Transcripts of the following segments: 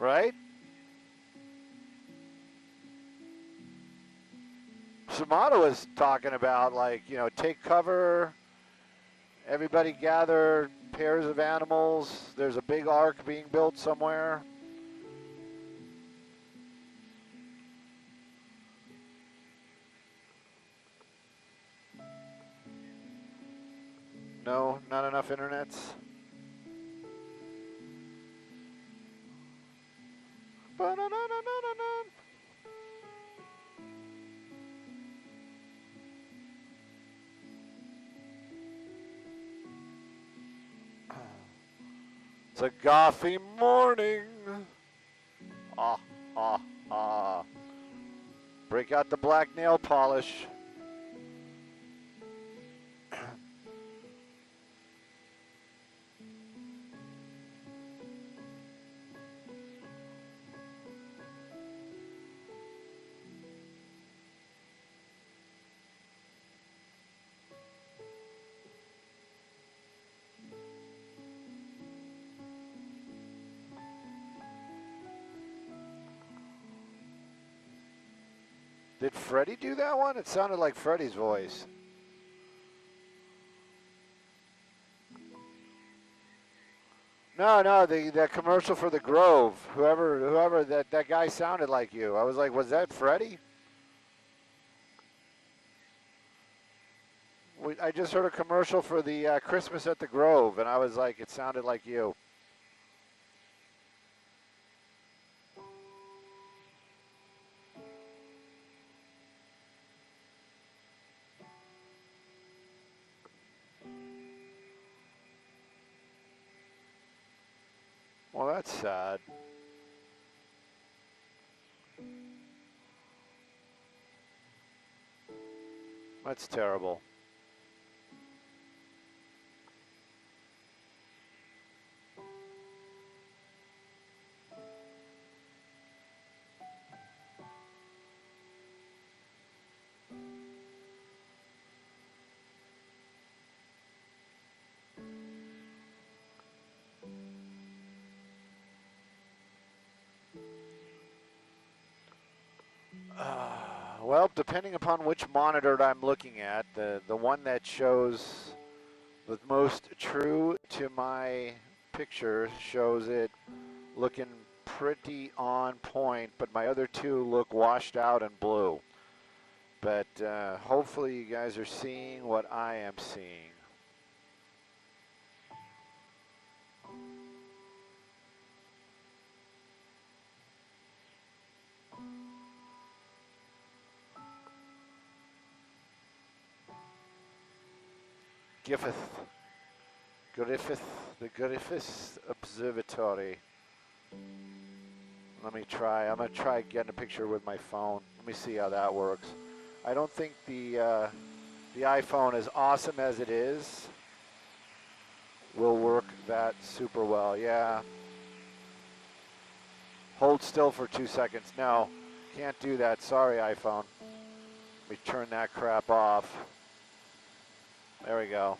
Right? Shimano was talking about, like, you know, take cover, everybody gather pairs of animals. There's a big ark being built somewhere. No, not enough internets. It's a coffee morning. Ah, ah, ah. Break out the black nail polish. Did Freddie do that one? It sounded like Freddie's voice. No, the commercial for the Grove. Whoever that guy sounded like you. I was like, was that Freddie? I just heard a commercial for the Christmas at the Grove, and I was like, it sounded like you. Well, that's sad. That's terrible. Well, depending upon which monitor I'm looking at, the one that shows the most true to my picture shows it looking pretty on point, but my other two look washed out and blue. But hopefully you guys are seeing what I am seeing. The Griffith Observatory. Let me try. I'm gonna try getting a picture with my phone. Let me see how that works. I don't think the iPhone, as awesome as it is, will work that super well. Yeah. Hold still for 2 seconds. No, can't do that. Sorry, iPhone. Let me turn that crap off. There we go.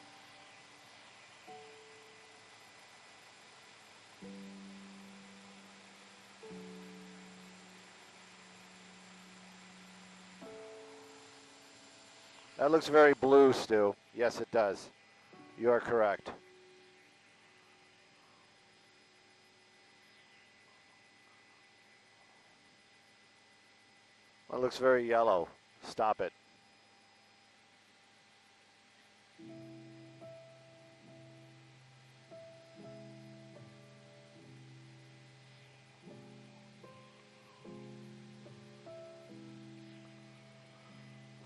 That looks very blue, Stu. Yes, it does. You are correct. That looks very yellow. Stop it.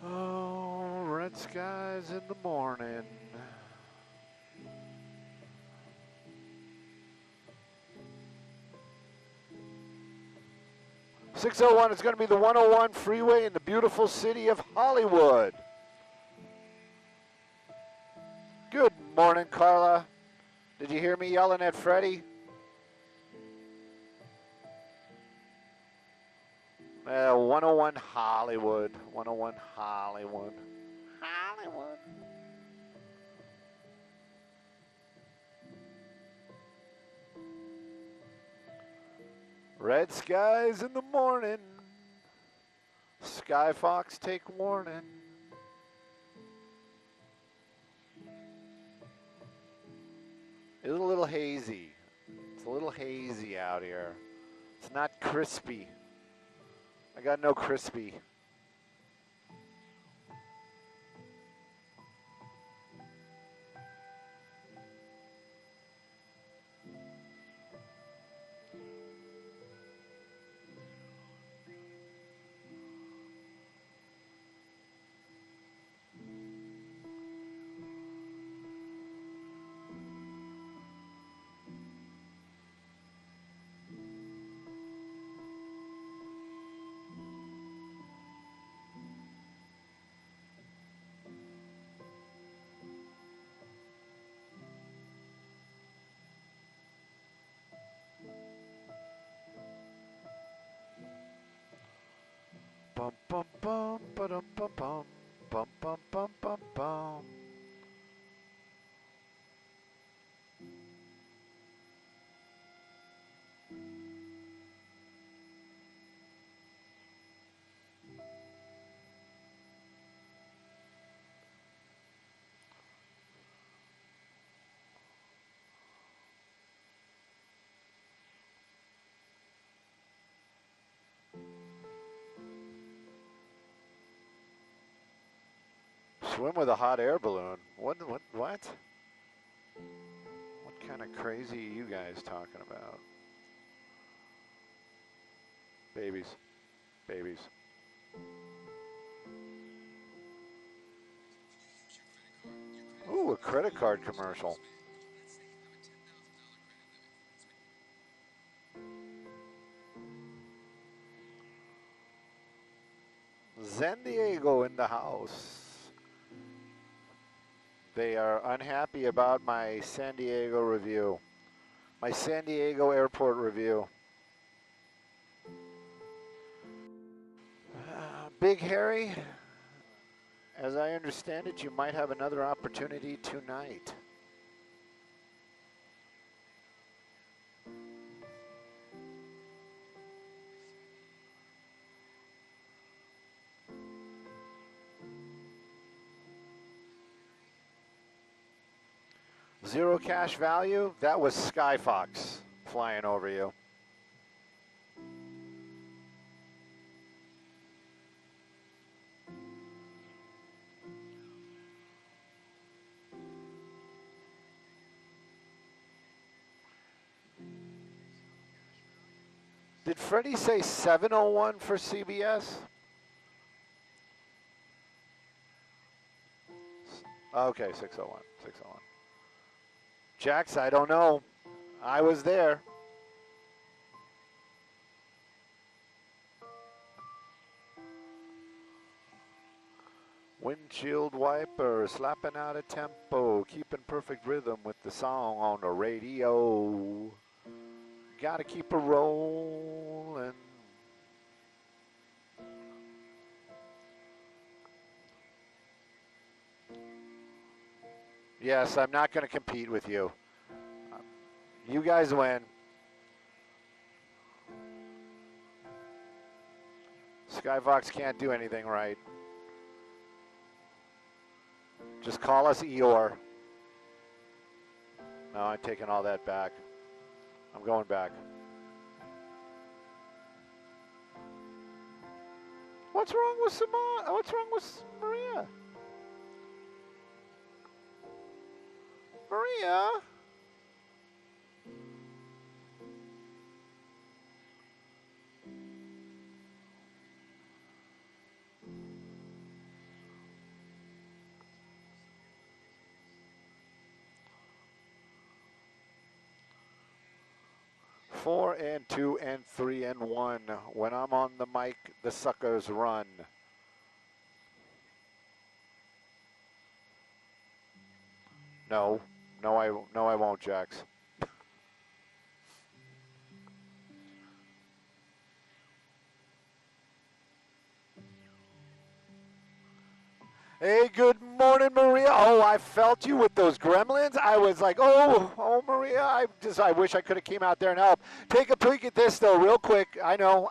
Oh, red skies in the morning. .601 is going to be the 101 freeway in the beautiful city of Hollywood. Good morning, Carla. Did you hear me yelling at Freddie? 101 Hollywood. 101 Hollywood. Hollywood. Red skies in the morning. Sky Fox take warning. It's a little hazy. It's a little hazy out here. It's not crispy. I got no crispy. Bum bum bum ba-dum bum bum bum bum bum bum bum. Swim with a hot air balloon. What? What kind of crazy are you guys talking about? Babies. Babies. Ooh, a credit card commercial. San Diego in the house. They are unhappy about my San Diego review. My San Diego airport review. Big Harry, as I understand it, you might have another opportunity tonight. Zero cash value, that was Skyfox flying over you. Did Freddie say 701 for CBS? Okay, 601, 601. Jax, I don't know. I was there. Windshield wiper, slapping out a tempo, keeping perfect rhythm with the song on the radio. Gotta keep it rolling. Yes, I'm not going to compete with you. You guys win. Skyfox can't do anything right. Just call us Eeyore. No, I'm taking all that back. I'm going back. What's wrong with Simone? What's wrong with Maria? Maria? Four and two and three and one. When I'm on the mic, the suckers run. No, I won't, Jax. Hey, good morning, Maria. Oh, I felt you with those gremlins. I was like, oh, Maria. I wish I could have came out there and helped. Take a peek at this though, real quick. I know.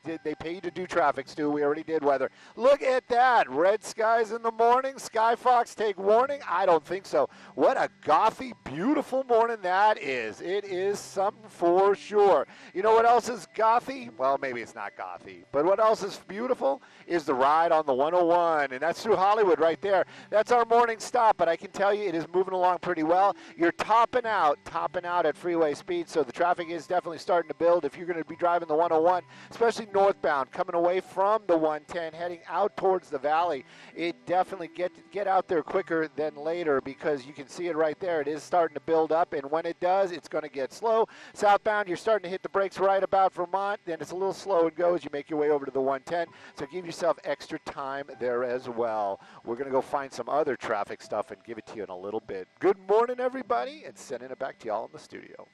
They pay you to do traffic, Stu. We already did weather. Look at that. Red skies in the morning. Sky Fox take warning. I don't think so. What a gothy, beautiful morning that is. It is something for sure. You know what else is gothy? Well, maybe it's not gothy, but what else is beautiful is the ride on the 101, and that's through Hollywood right there. That's our morning stop, but I can tell you it is moving along pretty well. You're topping out at freeway speed, so the traffic is definitely starting to build if you're going to be driving the 101, especially northbound, coming away from the 110, heading out towards the valley. It definitely get out there quicker than later because you can see it right there. It is starting to build up, and when it does, it's going to get slow. Southbound, you're starting to hit the brakes right about Vermont, then it's a little slow and go as you make your way over to the 110, so give yourself extra time there as well. We're going to go find some other traffic stuff and give it to you in a little bit. Good morning, everybody, and sending it back to y'all in the studio.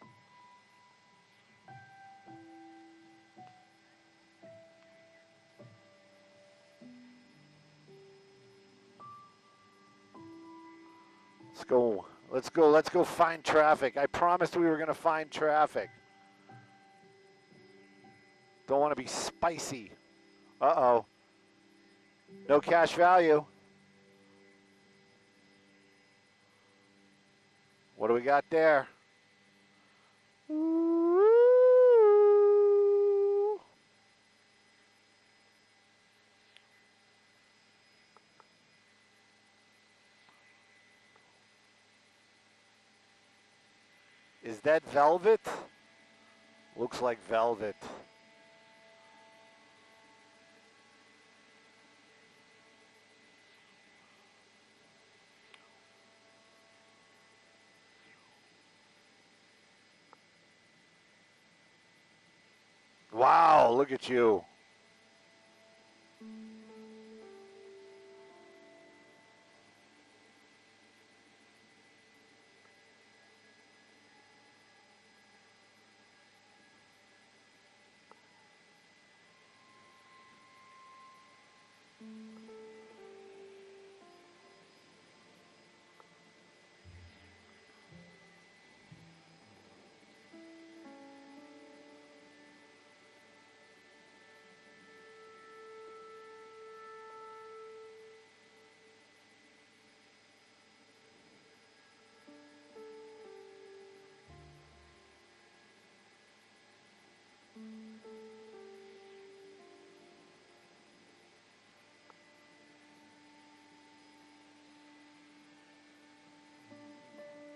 Let's go find traffic. I promised we were going to find traffic. Don't want to be spicy. Uh-oh. No cash value. What do we got there? Is that velvet? Looks like velvet. Wow, look at you.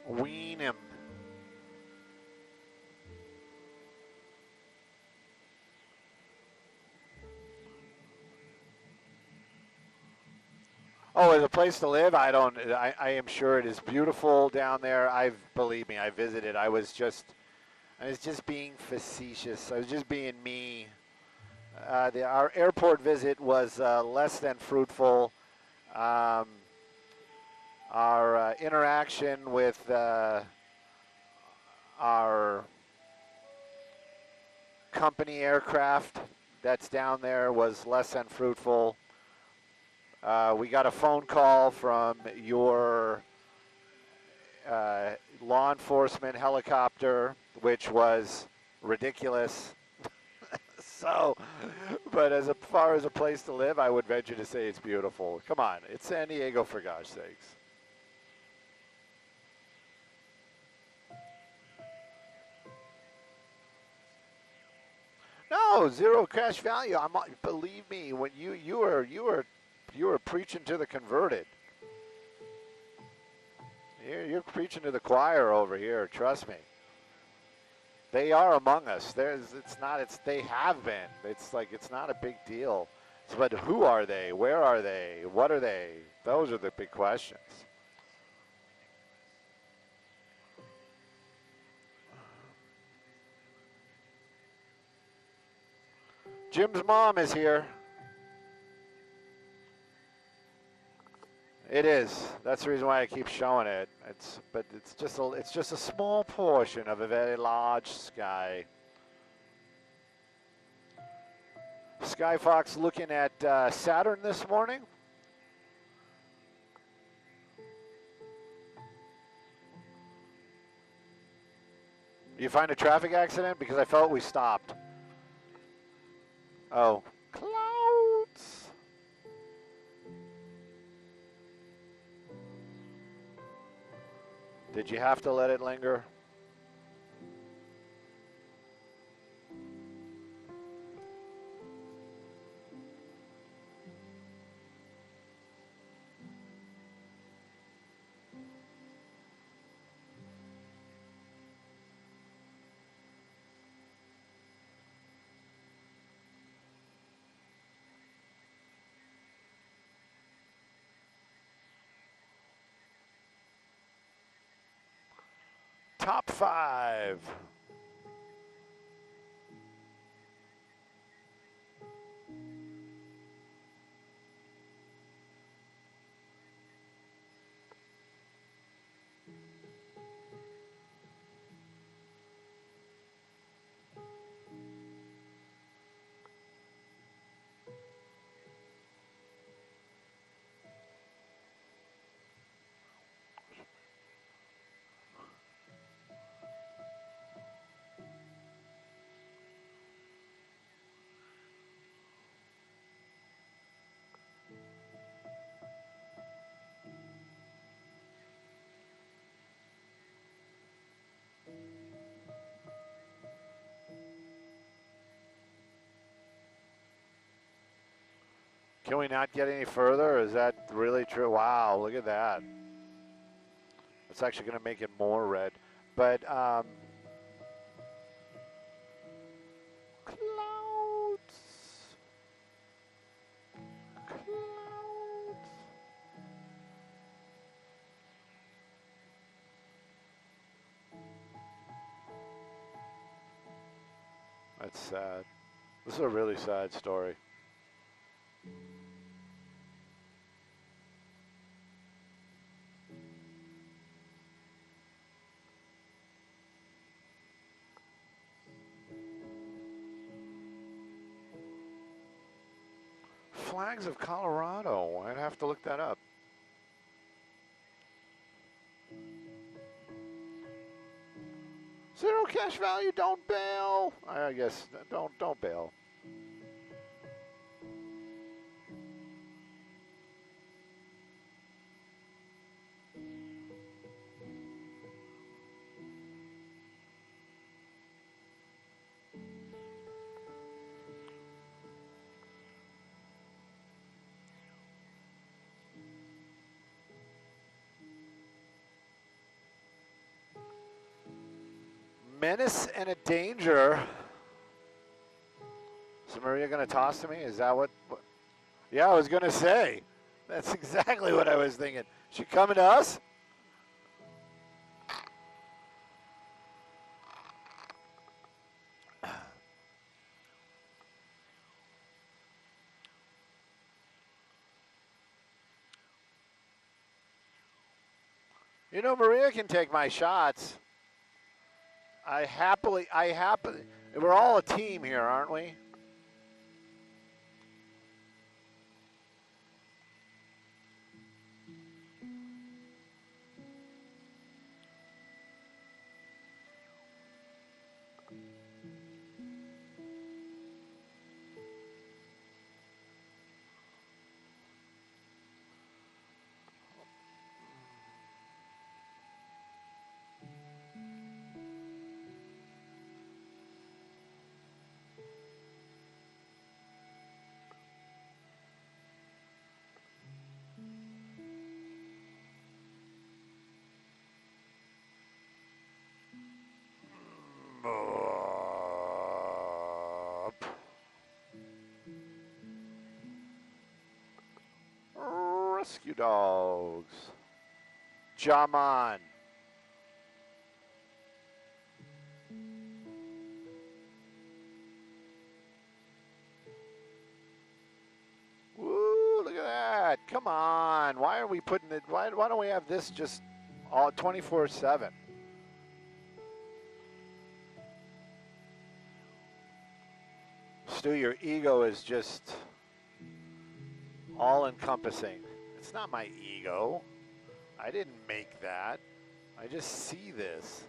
Wean him. Oh, as a place to live, I am sure it is beautiful down there. Believe me, I visited. I was just being facetious. I was just being me. Our airport visit was less than fruitful. Our interaction with our company aircraft that's down there was less than fruitful. We got a phone call from your law enforcement helicopter, which was ridiculous. So, but as far as a place to live, I would venture to say it's beautiful. Come on, it's San Diego for gosh sakes. No, zero cash value. Believe me, when you were preaching to the converted. You're preaching to the choir over here. Trust me. They are among us. They have been. It's like it's not a big deal. But who are they? Where are they? What are they? Those are the big questions. Jim's mom is here. It is. That's the reason why I keep showing it. It's just a small portion of a very large sky. Sky Fox looking at Saturn this morning. You find a traffic accident? Because I felt we stopped. Oh. Clouds. Did you have to let it linger? Top 5. Can we not get any further? Is that really true? Wow, look at that. It's actually going to make it more red. But, clouds. Clouds. That's sad. This is a really sad story. Flags of Colorado. I'd have to look that up. Zero cash value, don't bail. I guess don't bail. Menace and a danger. So Maria going to toss to me? Is that what? Yeah, I was going to say. That's exactly what I was thinking. She coming to us? You know, Maria can take my shots. I happily, we're all a team here, aren't we? Rescue dogs. Jaman. Woo, look at that. Come on. Why are we putting it, why don't we have this just all 24/7? Stu, your ego is just all-encompassing. It's not my ego. I didn't make that. I just see this.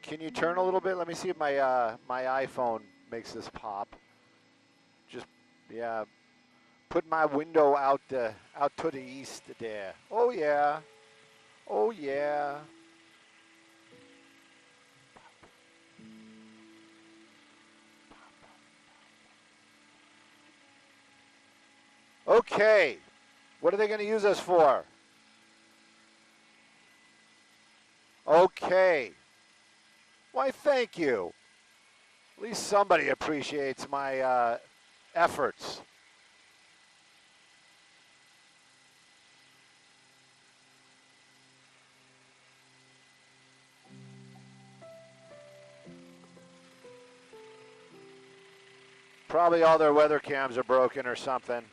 Can you turn a little bit? Let me see if my my iPhone makes this pop. Just, yeah. Put my window out to the east there. Oh yeah. Oh yeah. Okay. What are they going to use us for? Okay. Why, thank you. At least somebody appreciates my efforts. Probably all their weather cams are broken or something.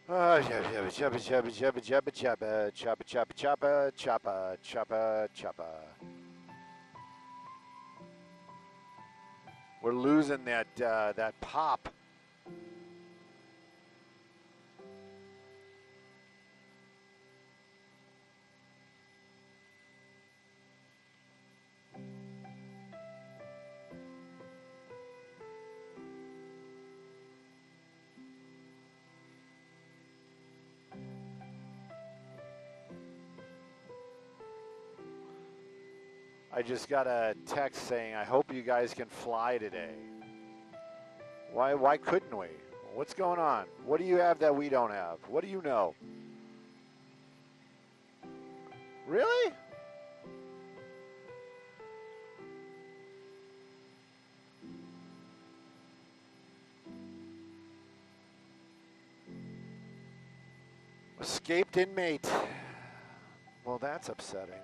Jabba, jabba, jabba, jabba, jabba, jabba, jabba, jabba, jabba, jabba, jabba, jabba. We're losing that pop. I just got a text saying, I hope you guys can fly today. Why couldn't we? What's going on? What do you have that we don't have? What do you know? Really? Escaped inmate. Well, that's upsetting.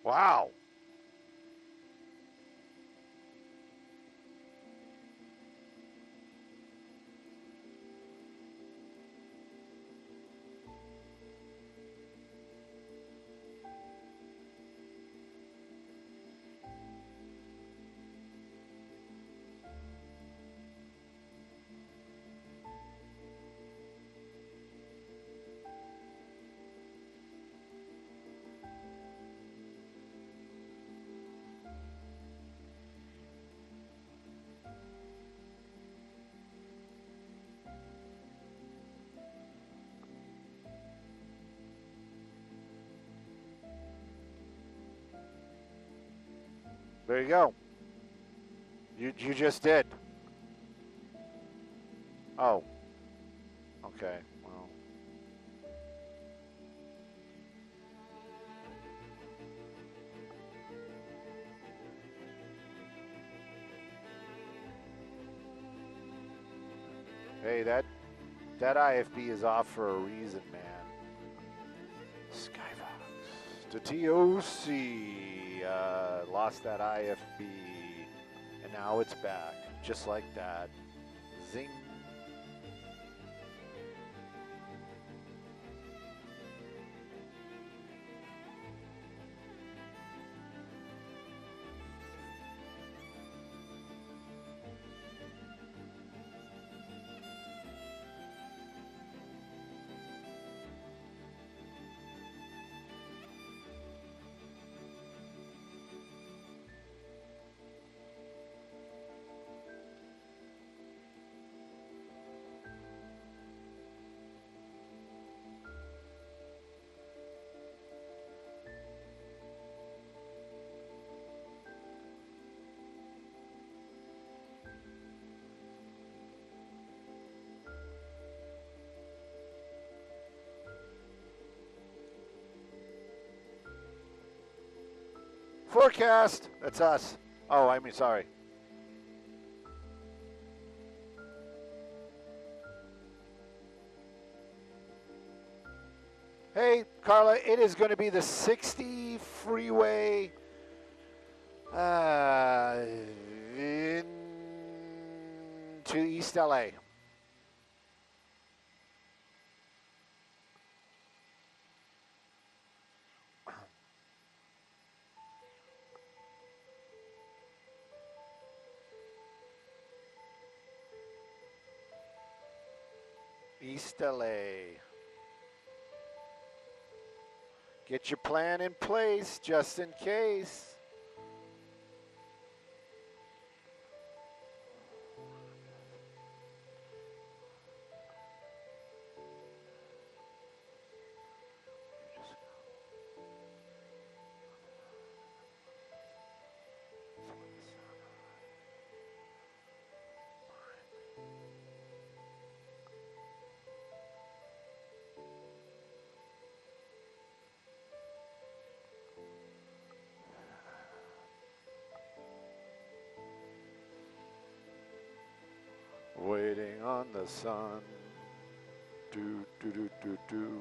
Wow. There you go. You just did. Oh. Okay. Well. Hey, that IFB is off for a reason, man. Skybox to TOC. Lost that IFB, and now it's back, just like that. Zing. Forecast. That's us. Oh, I mean, sorry. Hey, Carla, it is going to be the 60 freeway into East LA. East LA. Get your plan in place just in case. Waiting on the sun. Do, do, do, do, do.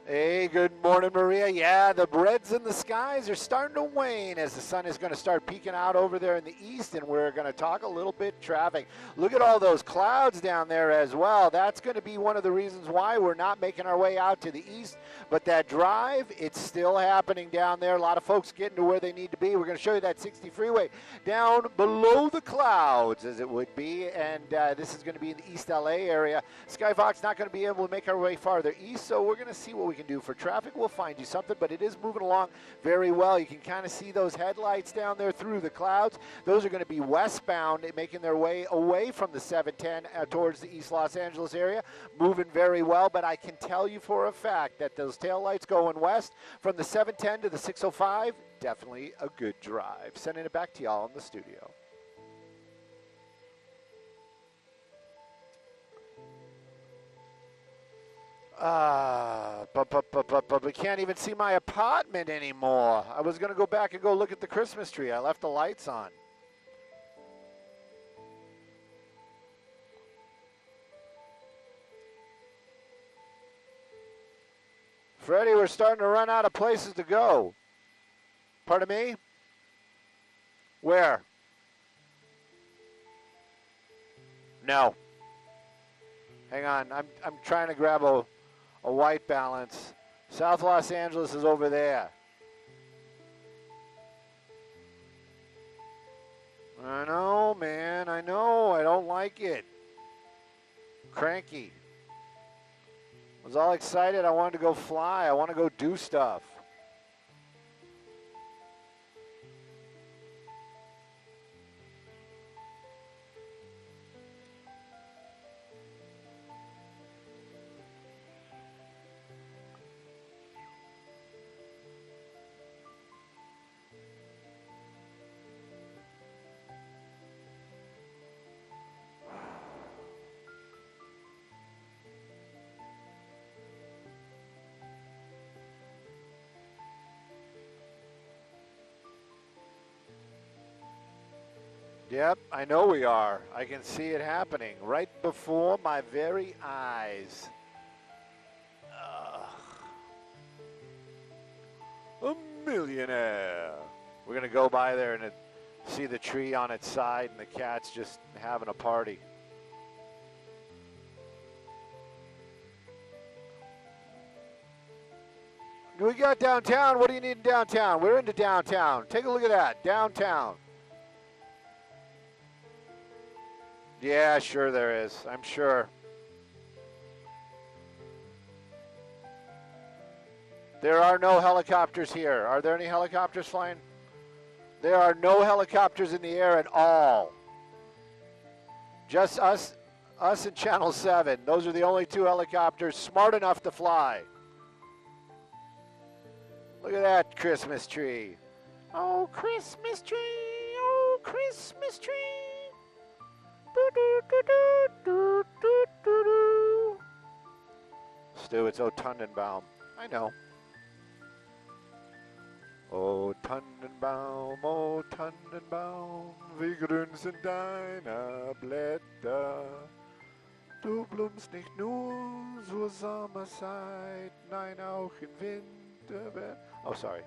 Hey, good morning, Maria. Yeah, the reds in the skies are starting to wane as the sun is going to start peeking out over there in the east, and we're going to talk a little bit traffic. Look at all those clouds down there as well. That's going to be one of the reasons why we're not making our way out to the east, but that drive, it's still happening down there. A lot of folks getting to where they need to be. We're going to show you that 60 freeway down below the clouds, as it would be, and this is going to be in the East LA area. Skyfox not going to be able to make our way farther east, so we're going to see what we can do for traffic. We'll find you something, but it is moving along very well. You can kind of see those headlights down there through the clouds. Those are going to be westbound, making their way away from the 710 towards the East Los Angeles area, moving very well, but I can tell you for a fact that those taillights going west from the 710 to the 605, definitely a good drive. Sending it back to y'all in the studio. But we can't even see my apartment anymore. I was going to go back and go look at the Christmas tree. I left the lights on. Freddie, we're starting to run out of places to go. Pardon me? Where? No. Hang on. I'm trying to grab a white balance. South Los Angeles is over there. I know, man. I know. I don't like it. Cranky. I was all excited. I wanted to go fly. I want to go do stuff. Yep, I know we are. I can see it happening right before my very eyes. A millionaire. We're going to go by there and see the tree on its side and the cat's just having a party. We got downtown. What do you need in downtown? We're into downtown. Take a look at that. Downtown. Yeah, sure there is. I'm sure. There are no helicopters here. Are there any helicopters flying? There are no helicopters in the air at all. Just us and Channel 7. Those are the only two helicopters smart enough to fly. Look at that Christmas tree. Oh, Christmas tree. Oh, Christmas tree. Stu, it's O Tannenbaum. I know. O Tannenbaum, O Tannenbaum, wie grün sind deine Blätter. Du blumst nicht nur zur Sommerzeit, nein auch im Winter. Oh, sorry.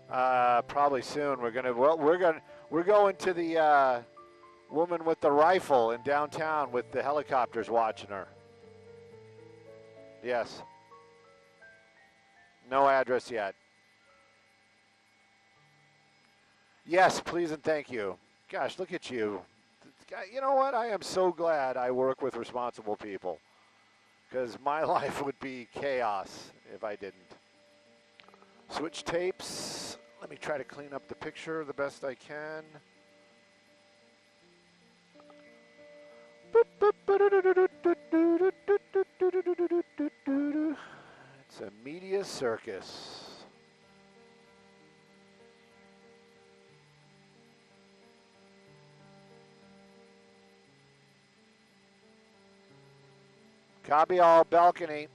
Probably soon. We're going to the woman with the rifle in downtown with the helicopters watching her. Yes. No address yet. Yes, please and thank you. Gosh, look at you. You know what? I am so glad I work with responsible people, because my life would be chaos if I didn't. Switch tapes. Let me try to clean up the picture the best I can. It's a media circus. Copy all, balcony.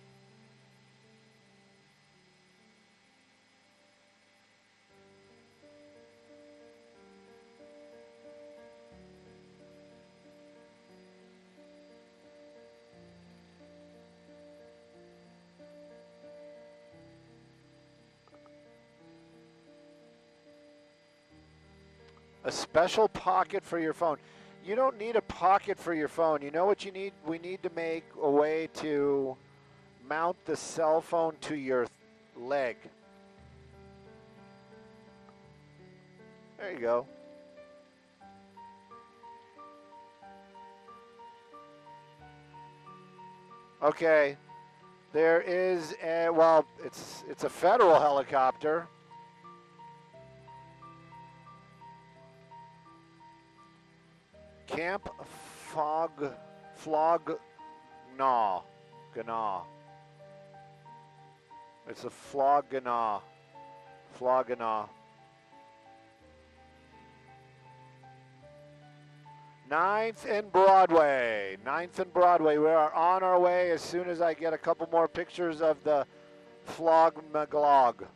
A special pocket for your phone. You don't need a pocket for your phone. You know what you need? We need to make a way to mount the cell phone to your leg. There you go. Okay. There is a, well, it's a federal helicopter. Camp Flog Gnaw. It's a Flog Gnaw. 9th and Broadway. 9th and Broadway. We are on our way as soon as I get a couple more pictures of the Flog-Maglog.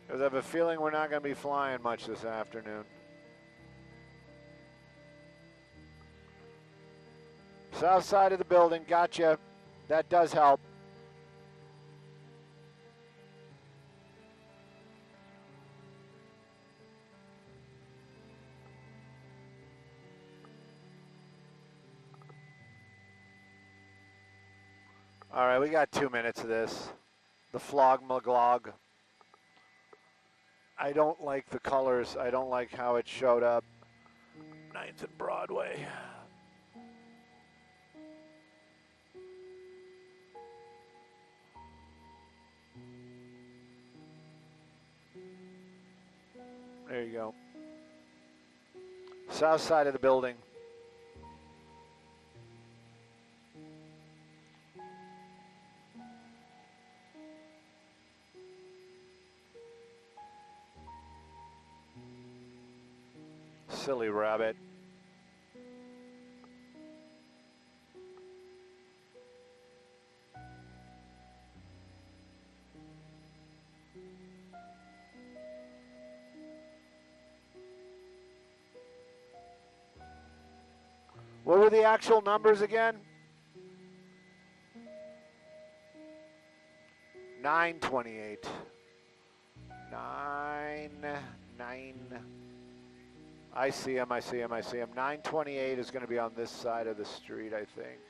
Because I have a feeling we're not going to be flying much this afternoon. South side of the building, gotcha. That does help. All right, we got 2 minutes of this. The Flog-Maglog. I don't like the colors. I don't like how it showed up. 9th and Broadway. There you go. South side of the building. Silly rabbit. What were the actual numbers again? 928. 9. I see him. 928 is going to be on this side of the street, I think.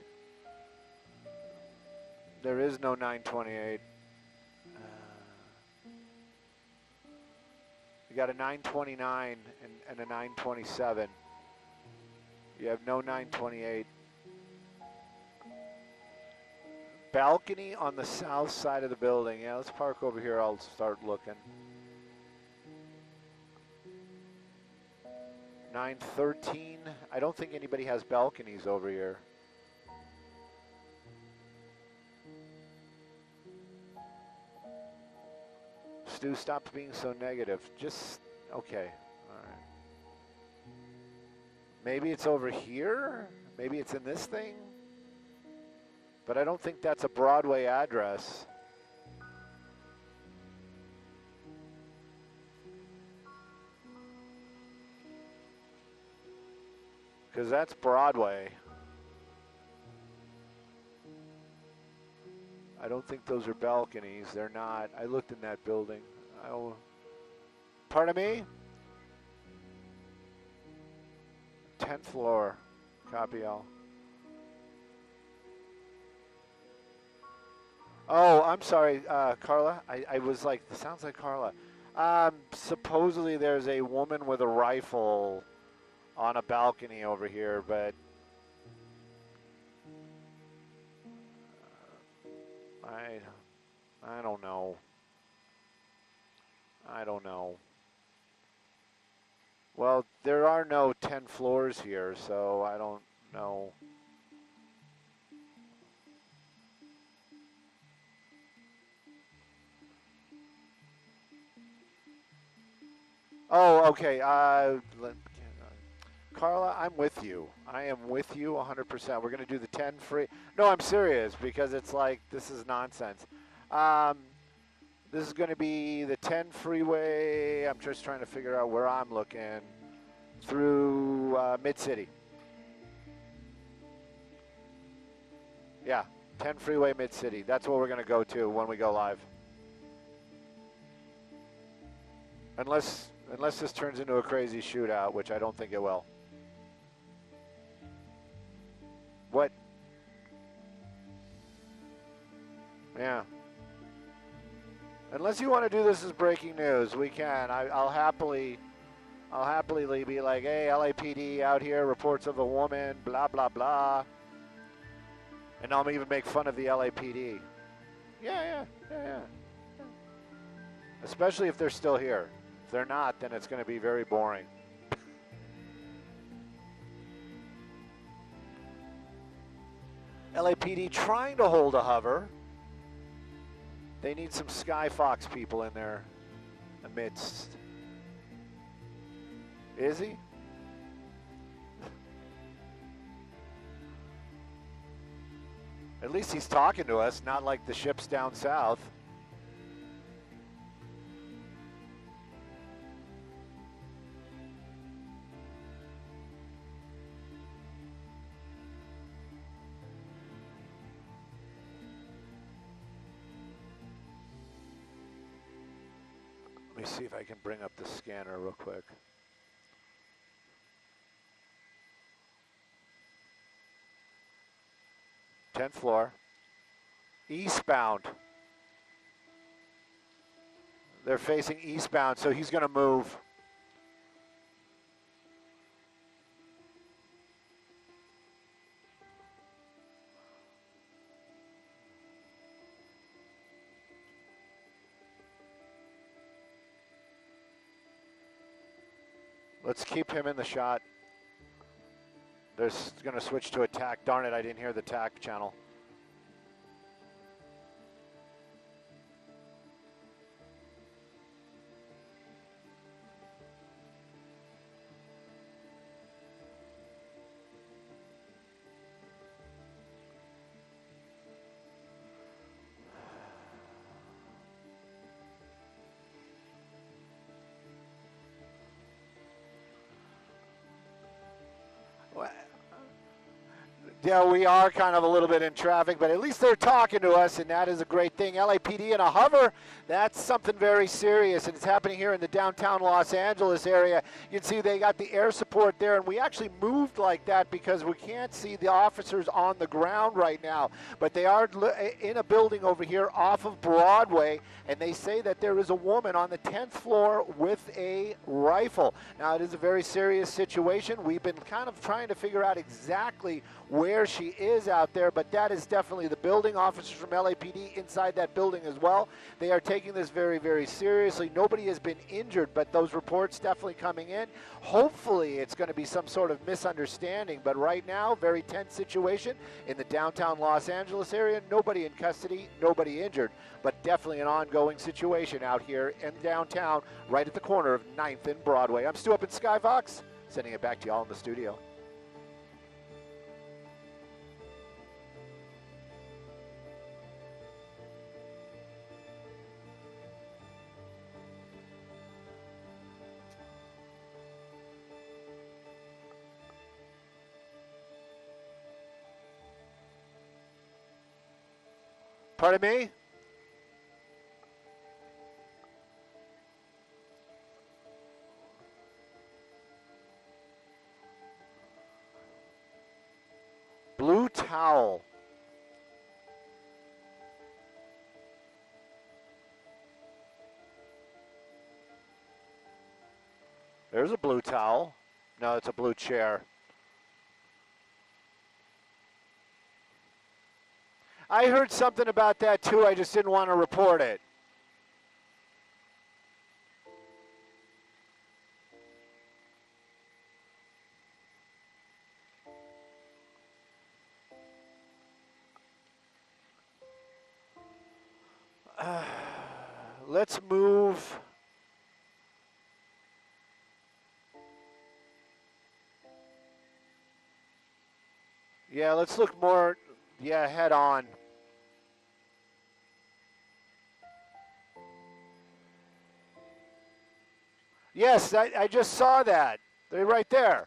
There is no 928. You got a 929 and a 927. You have no 928. Balcony on the south side of the building. Yeah, let's park over here. I'll start looking. 913. I don't think anybody has balconies over here. Stu, stop being so negative. Just, okay. All right. Maybe it's over here? Maybe it's in this thing? But I don't think that's a Broadway address. Because that's Broadway. I don't think those are balconies. They're not. I looked in that building. Pardon me? 10th floor. Copy all. Oh, I'm sorry, Carla. I was like, this sounds like Carla. Supposedly there's a woman with a rifle on a balcony over here, but I don't know. I don't know. Well, there are no 10 floors here, so I don't know. Oh, okay. Carla, I'm with you. I am with you 100%. We're going to do the 10 free. No, I'm serious because it's like, this is nonsense. This is going to be the 10 freeway. I'm just trying to figure out where I'm looking. Through Mid-City. Yeah, 10 freeway Mid-City. That's what we're going to go to when we go live. Unless this turns into a crazy shootout, which I don't think it will. What? Yeah. Unless you want to do this as breaking news, we can. I'll happily be like, hey, LAPD out here, reports of a woman, blah, blah, blah. And I'll even make fun of the LAPD. Yeah. Especially if they're still here. If they're not, then it's going to be very boring. LAPD trying to hold a hover. They need some Skyfox people in their amidst. Is he? At least he's talking to us, not like the ships down south. Let me see if I can bring up the scanner real quick. Tenth floor. Eastbound. They're facing eastbound, so he's going to move. Let's keep him in the shot. They're going to switch to attack. Darn it, I didn't hear the attack channel. Yeah, we are kind of a little bit in traffic, but at least they're talking to us, and that is a great thing. LAPD in a hover, that's something very serious, and it's happening here in the downtown Los Angeles area. You can see they got the air support there, and we actually moved like that because we can't see the officers on the ground right now. But they are in a building over here off of Broadway, and they say that there is a woman on the 10th floor with a rifle. Now, it is a very serious situation. We've been kind of trying to figure out exactly where she is out there, but that is definitely the building. Officers from LAPD inside that building as well. They are taking this very, very seriously. Nobody has been injured, but those reports definitely coming in. Hopefully it's going to be some sort of misunderstanding, but right now, very tense situation in the downtown Los Angeles area. Nobody in custody, nobody injured, but definitely an ongoing situation out here in downtown, right at the corner of 9th and Broadway. I'm Stu up in Skyfox, sending it back to y'all in the studio. Pardon me? Blue towel. There's a blue towel. No, it's a blue chair. I heard something about that too. I just didn't want to report it. Let's move. Yeah, let's look more, head on. Yes, I just saw that. They're right there.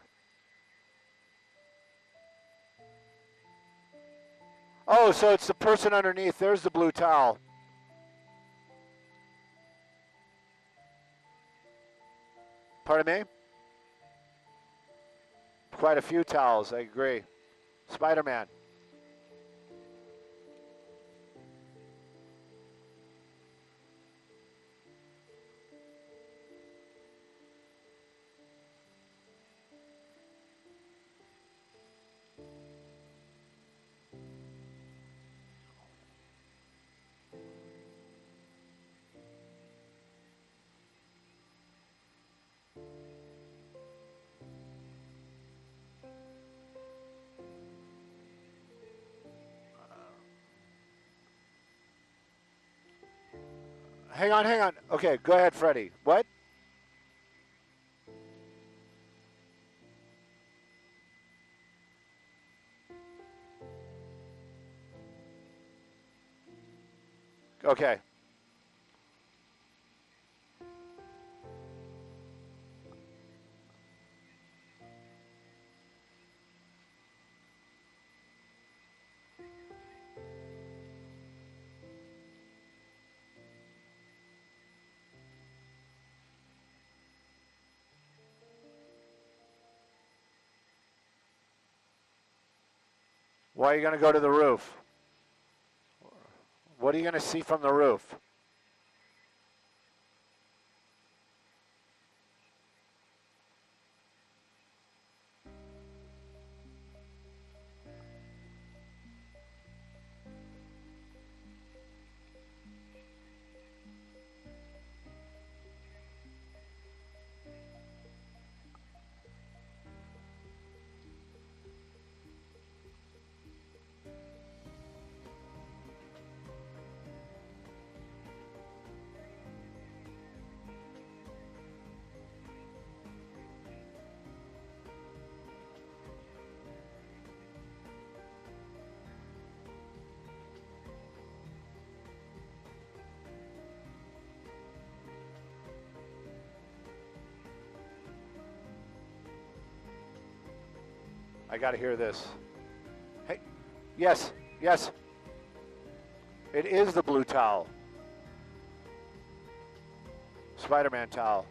Oh, so it's the person underneath. There's the blue towel. Pardon me? Quite a few towels, I agree. Spider-Man. Hang on. Okay, go ahead, Freddie. What? Okay. Why are you going to go to the roof? What are you going to see from the roof? I got to hear this. Hey, Yes, yes. It is the blue towel. Spider-Man towel.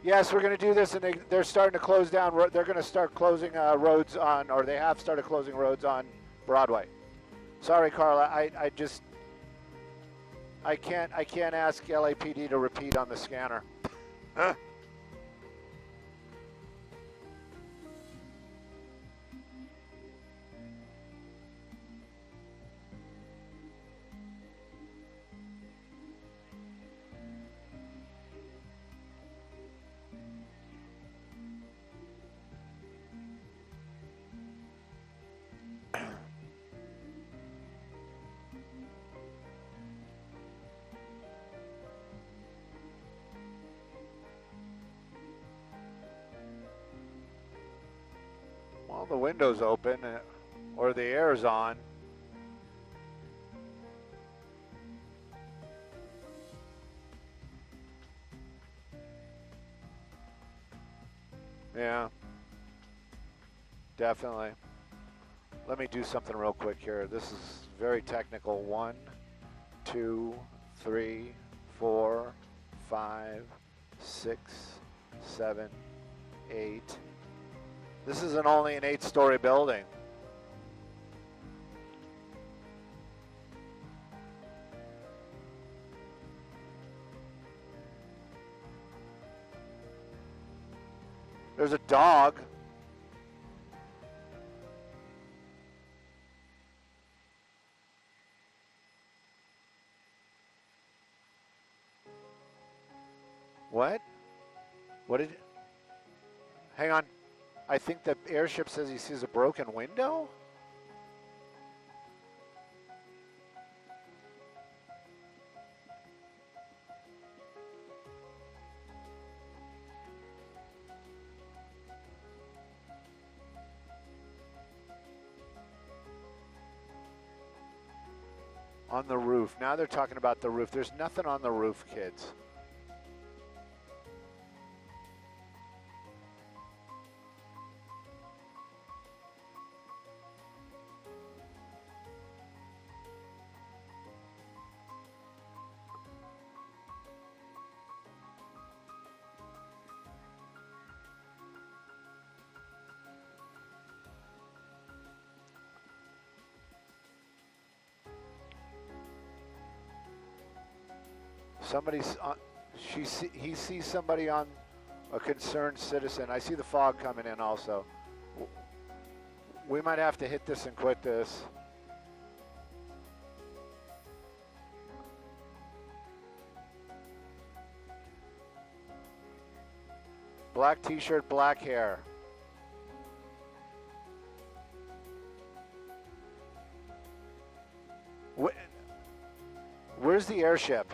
Yes, we're going to do this, and they're starting to close down. They're going to start closing roads on, or they have started closing roads on Broadway. Sorry, Carla. I can't ask LAPD to repeat on the scanner. Well, the window's open, or the air's on. Yeah, definitely. Let me do something real quick here. This is very technical. 1, 2, 3, 4, 5, 6, 7, 8. This isn't only an 8-story building. There's a dog. What? What did... Hang on. I think the airship says he sees a broken window? On the roof. Now they're talking about the roof. There's nothing on the roof, kids. Somebody's on, he sees somebody on a concerned citizen. I see the fog coming in also. We might have to hit this and quit this. Black t-shirt, black hair. Where's the airship?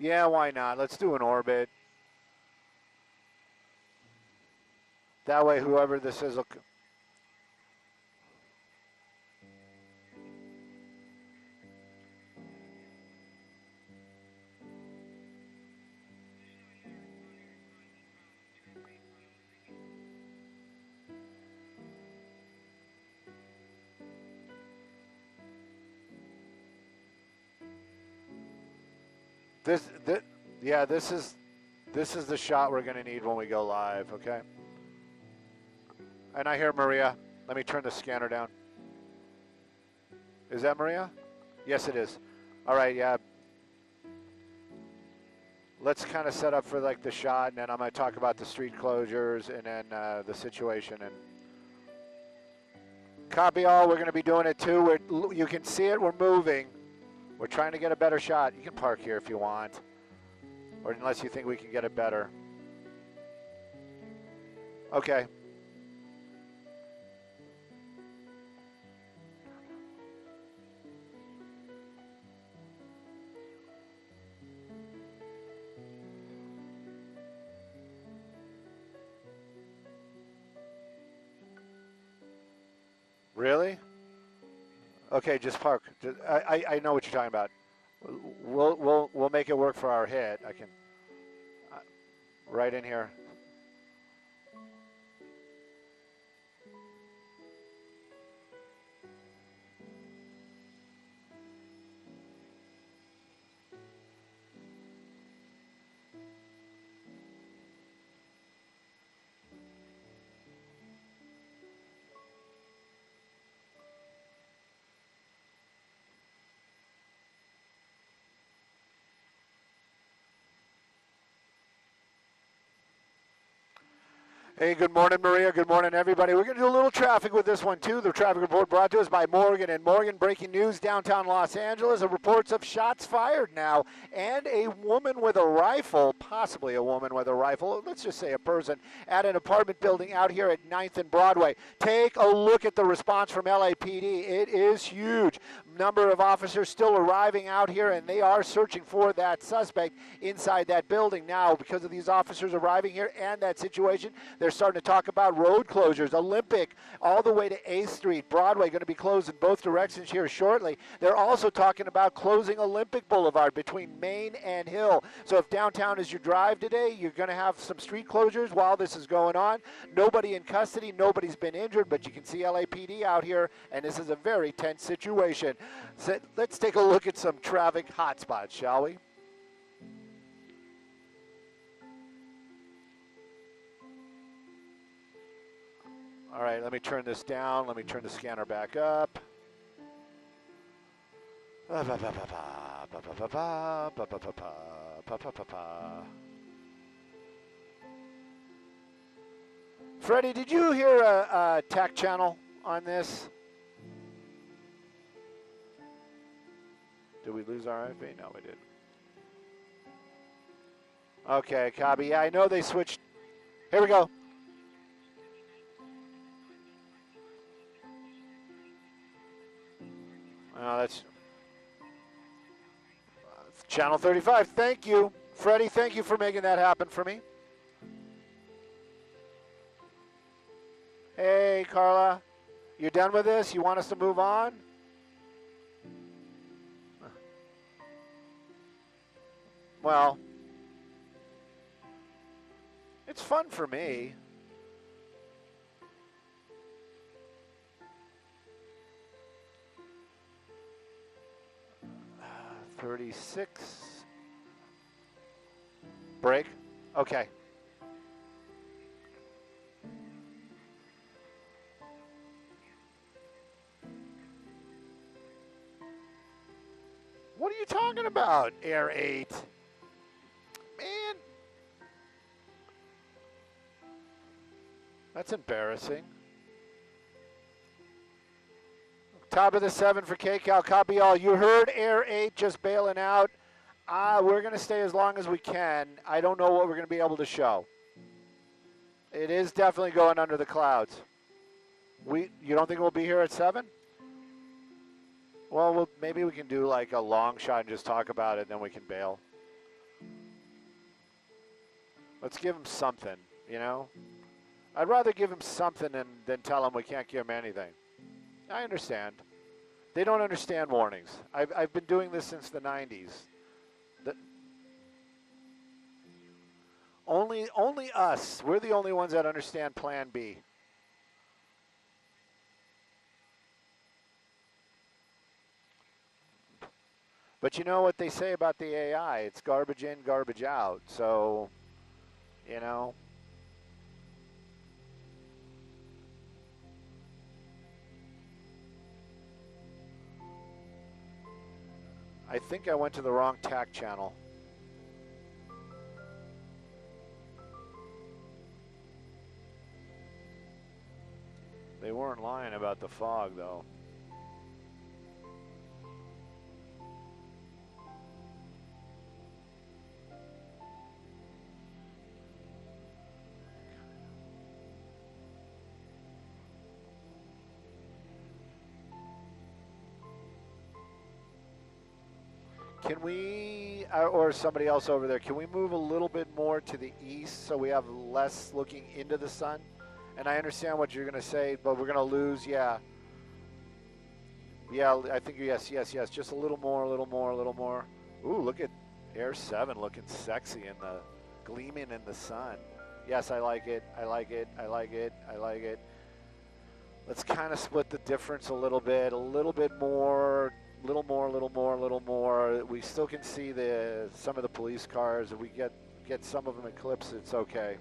Yeah, why not? Let's do an orbit. That way, whoever this is will... Yeah, this is the shot we're gonna need when we go live, okay? And I hear Maria. Let me turn the scanner down. Is that Maria? Yes, it is. All right, yeah. Let's kind of set up for like the shot, and then I'm gonna talk about the street closures and then the situation. And copy all. We're gonna be doing it too. You can see it. We're moving. We're trying to get a better shot. You can park here if you want. Or unless you think we can get it better. Okay. Really? Okay, just park. I know what you're talking about. We'll make it work for our hit. I can right in here. Hey, good morning, Maria. Good morning, everybody. We're going to do a little traffic with this one, too. The traffic report brought to us by Morgan. And Morgan, breaking news, downtown Los Angeles, reports of shots fired now, and a woman with a rifle, possibly a woman with a rifle, let's just say a person, at an apartment building out here at 9th and Broadway. Take a look at the response from LAPD. It is huge. Number of officers still arriving out here, and they are searching for that suspect inside that building. Now, because of these officers arriving here and that situation, they're starting to talk about road closures. Olympic all the way to 8th Street. Broadway going to be closed in both directions here shortly. They're also talking about closing Olympic Boulevard between Main and Hill. So if downtown is your drive today, you're going to have some street closures while this is going on. Nobody in custody. Nobody's been injured, but you can see LAPD out here, and this is a very tense situation. So let's take a look at some traffic hotspots, shall we? All right, let me turn this down. Let me turn the scanner back up. Freddie, did you hear a tech channel on this? Did we lose our IP? No, we didn't. Okay, copy. Yeah, I know they switched. Here we go. That's Channel 35. Thank you. Freddie, thank you for making that happen for me. Hey, Carla. You done with this? You want us to move on? Well, it's fun for me. Uh, 36. Break. Okay. What are you talking about, Air 8? Man. That's embarrassing. Top of the 7 for KCal. Copy all. You heard Air 8 just bailing out. We're going to stay as long as we can. I don't know what we're going to be able to show. It is definitely going under the clouds. You don't think we'll be here at 7? Well, maybe we can do like a long shot and just talk about it, and then we can bail. Let's give him something, you know? I'd rather give him something than tell him we can't give him anything. I understand. They don't understand warnings. I've been doing this since the 90s. Only us. We're the only ones that understand Plan B. But you know what they say about the AI? It's garbage in, garbage out. So, you know. I think I went to the wrong TAC channel. They weren't lying about the fog, though. Can we, or somebody else over there, can we move a little bit more to the east so we have less looking into the sun? And I understand what you're going to say, but we're going to lose, yeah. Yeah, I think yes, yes, yes. Just a little more, a little more, a little more. Ooh, look at Air 7 looking sexy in the gleaming in the sun. Yes, I like it. I like it. I like it. I like it. Let's kind of split the difference a little bit more, little more, little more, little more. We still can see some of the police cars. If we get some of them eclipsed, it's okay.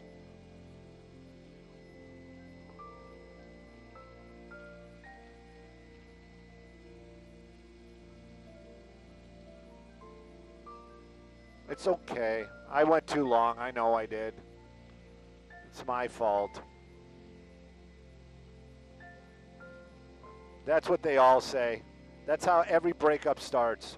It's okay. I went too long. I know I did. It's my fault. That's what they all say. That's how every breakup starts.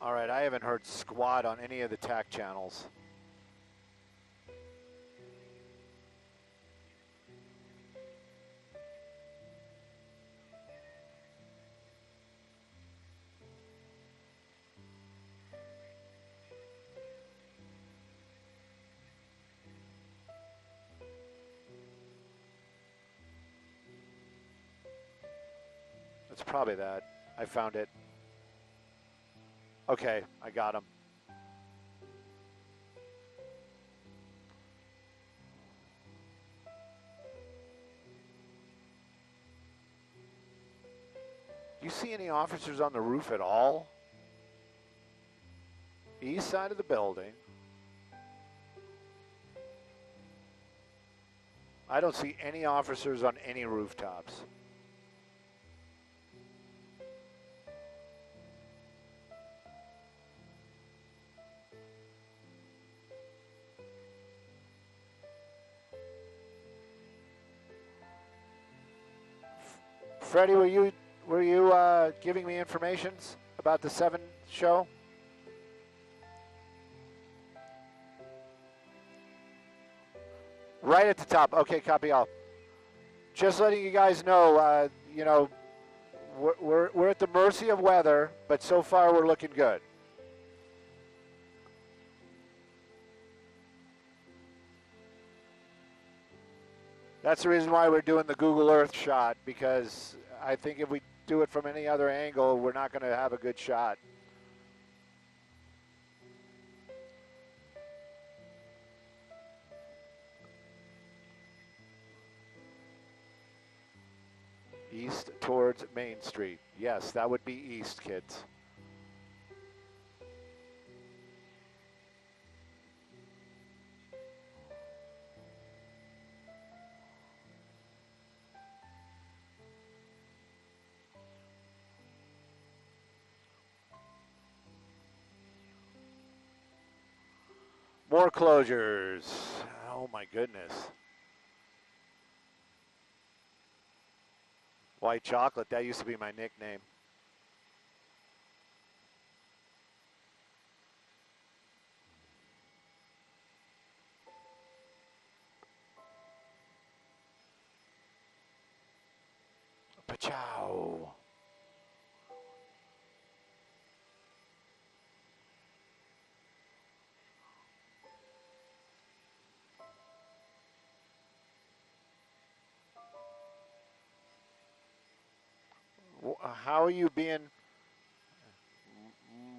All right, I haven't heard squat on any of the TAC channels. It's probably that. I found it. Okay, I got him. Do you see any officers on the roof at all? East side of the building. I don't see any officers on any rooftops. Freddie, were you giving me information about the 7 show? Right at the top. Okay, copy all. Just letting you guys know, you know, we're at the mercy of weather, but so far we're looking good. That's the reason why we're doing the Google Earth shot, because I think if we do it from any other angle, we're not going to have a good shot. East towards Main Street. Yes, that would be east, kids. More closures. Oh my goodness. White chocolate, that used to be my nickname. Pachow. How are you being?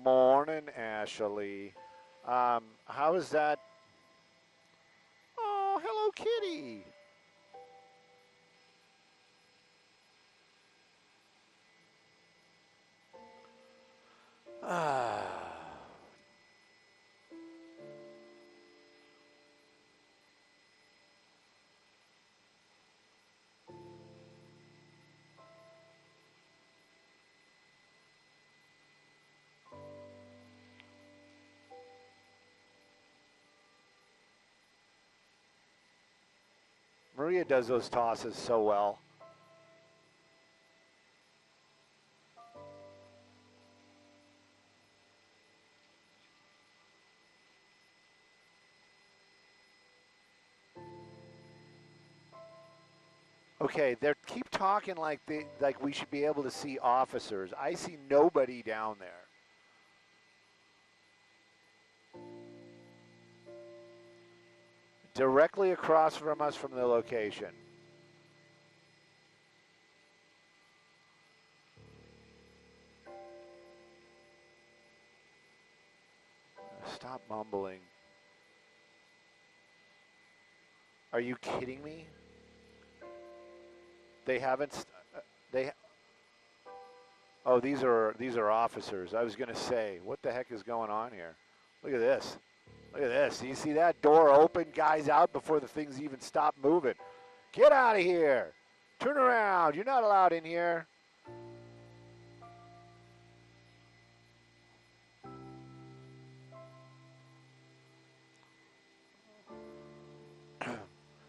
Morning, Ashley. How is that? Oh, hello, kitty. Maria does those tosses so well. Okay, they keep talking like we should be able to see officers. I see nobody down there. Directly across from us from the location. Stop mumbling. Are you kidding me? They haven't. Oh, these are officers. I was going to say, what the heck is going on here? Look at this. Look at this. You see that door open, guys out before the things even stop moving. Get out of here. Turn around. You're not allowed in here.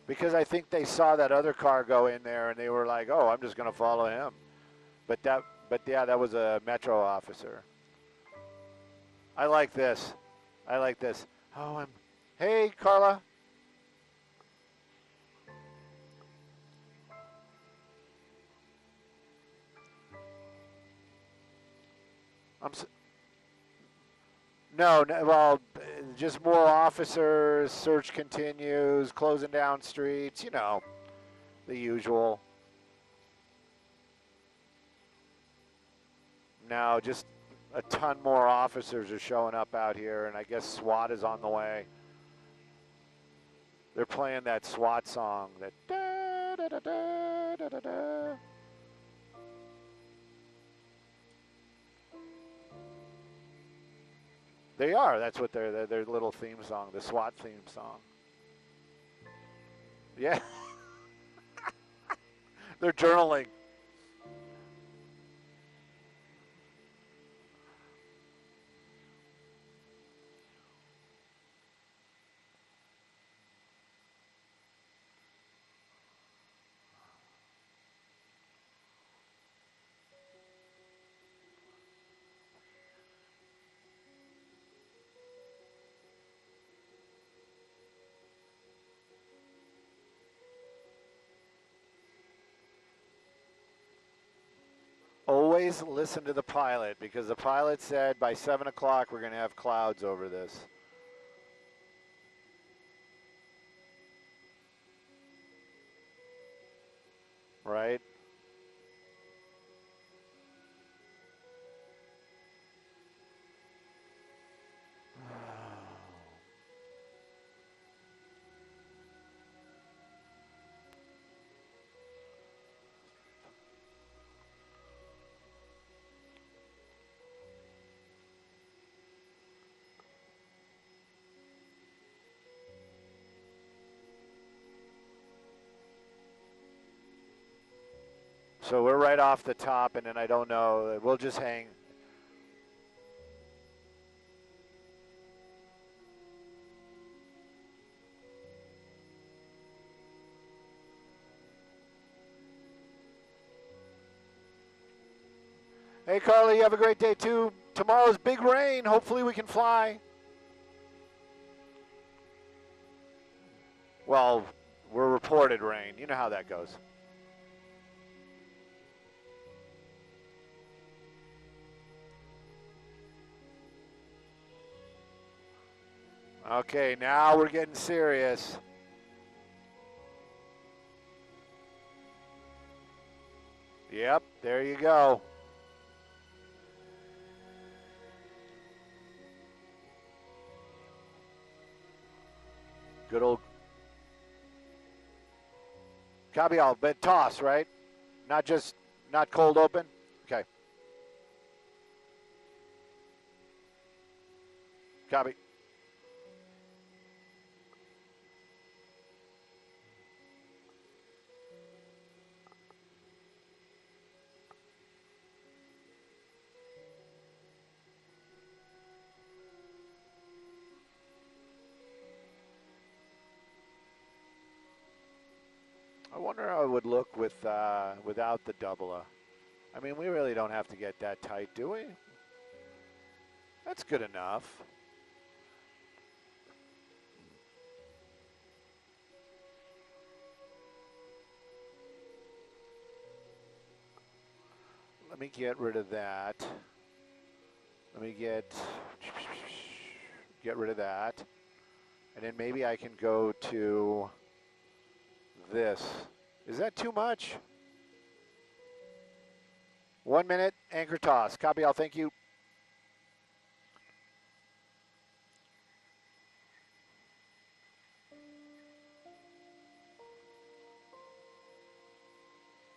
Because I think they saw that other car go in there and they were like, oh, I'm just going to follow him. But yeah, that was a Metro officer. I like this. I like this. Oh, hey, Carla. No, well, just more officers, search continues, closing down streets, you know, the usual. No, just a ton more officers are showing up out here, and I guess SWAT is on the way. They're playing that SWAT song, that da da da da da da da. They are. That's what their little theme song, the SWAT theme song. Yeah. They're journaling. Always listen to the pilot, because the pilot said by 7 o'clock we're going to have clouds over this. Right? So we're right off the top, and then I don't know. We'll just hang. Hey, Carly, you have a great day, too. Tomorrow's big rain. Hopefully we can fly. Well, we're reported rain. You know how that goes. Okay, now we're getting serious. Yep, there you go. Good old Cabial, but toss, right? Not cold open? Okay. Copy. I wonder how it would look with without the double. I mean, we really don't have to get that tight, do we? That's good enough. Let me get rid of that. Let me get rid of that. And then maybe I can go to this. Is that too much? 1 minute, anchor toss. Copy all, thank you.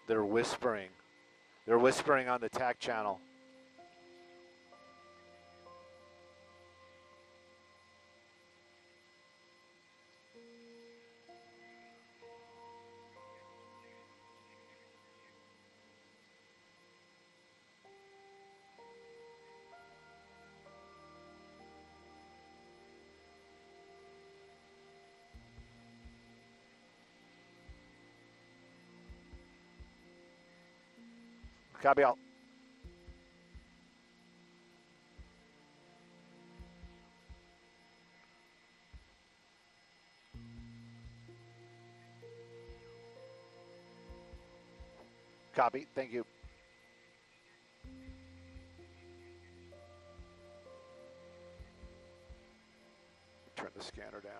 They're whispering. They're whispering on the TAC channel. Copy all. Copy, thank you. Turn the scanner down.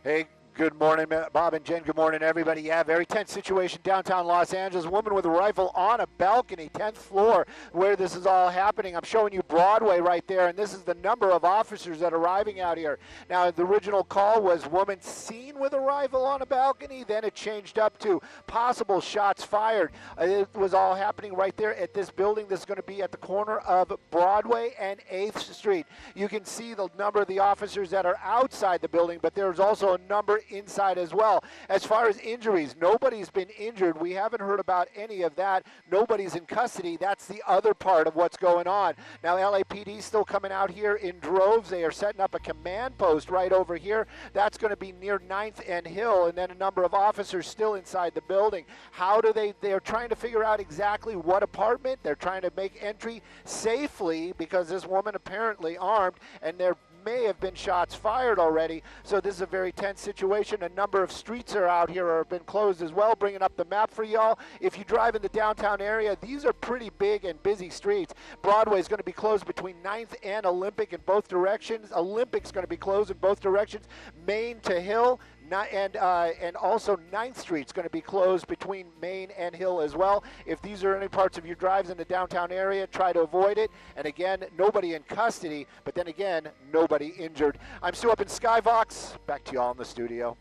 Hey, good morning, Bob and Jen. Good morning, everybody. Yeah, very tense situation downtown Los Angeles. A woman with a rifle on a balcony, 10th floor, where this is all happening. I'm showing you Broadway right there, and this is the number of officers that are arriving out here. Now, the original call was woman seen with a rifle on a balcony. Then it changed up to possible shots fired. It was all happening right there at this building. This is going to be at the corner of Broadway and 8th Street. You can see the number of the officers that are outside the building, but there's also a number inside as well. As far as injuries, nobody's been injured. We haven't heard about any of that. Nobody's in custody. That's the other part of what's going on. Now, LAPD still coming out here in droves. They are setting up a command post right over here. That's going to be near 9th and Hill, and then a number of officers still inside the building. How do they're trying to figure out exactly what apartment. They're trying to make entry safely because this woman apparently armed, and they're may have been shots fired already, so this is a very tense situation. A number of streets are out here or have been closed as well. Bringing up the map for y'all. If you drive in the downtown area, these are pretty big and busy streets. Broadway is going to be closed between 9th and Olympic in both directions. Olympic's going to be closed in both directions. Main to Hill. And also 9th Street's going to be closed between Main and Hill as well. If these are any parts of your drives in the downtown area, try to avoid it. And again, nobody in custody, but then again, nobody injured. I'm Stu up in Skyvox. Back to you all in the studio.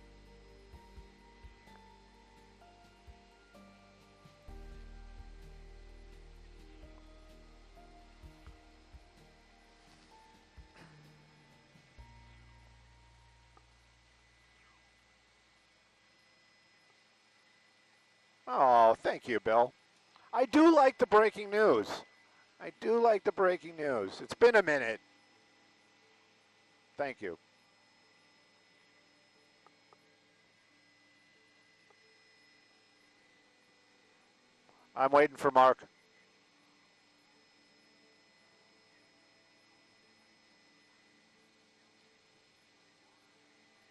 Oh, thank you, Bill. I do like the breaking news. I do like the breaking news. It's been a minute. Thank you. I'm waiting for Mark.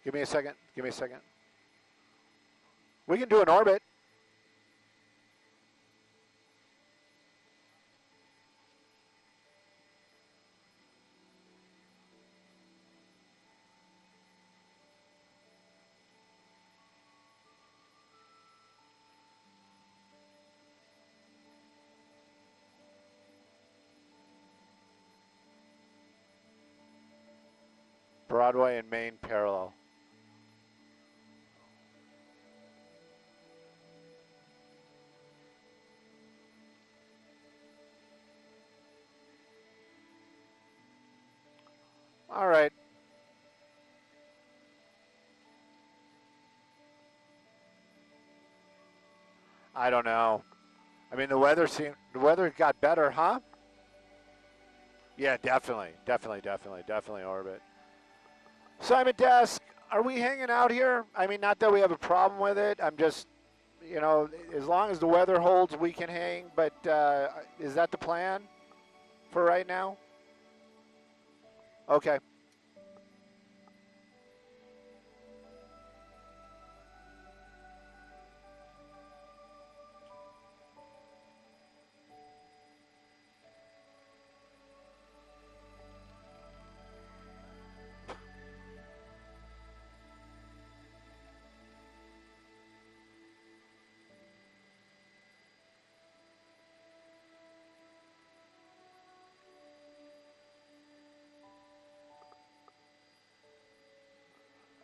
Give me a second. Give me a second. We can do an orbit. Broadway and Main parallel. All right. I don't know. I mean, the weather got better, huh? Yeah, definitely orbit. Simon Desk, are we hanging out here? I mean, not that we have a problem with it. I'm just, you know, as long as the weather holds, we can hang. But is that the plan for right now? Okay.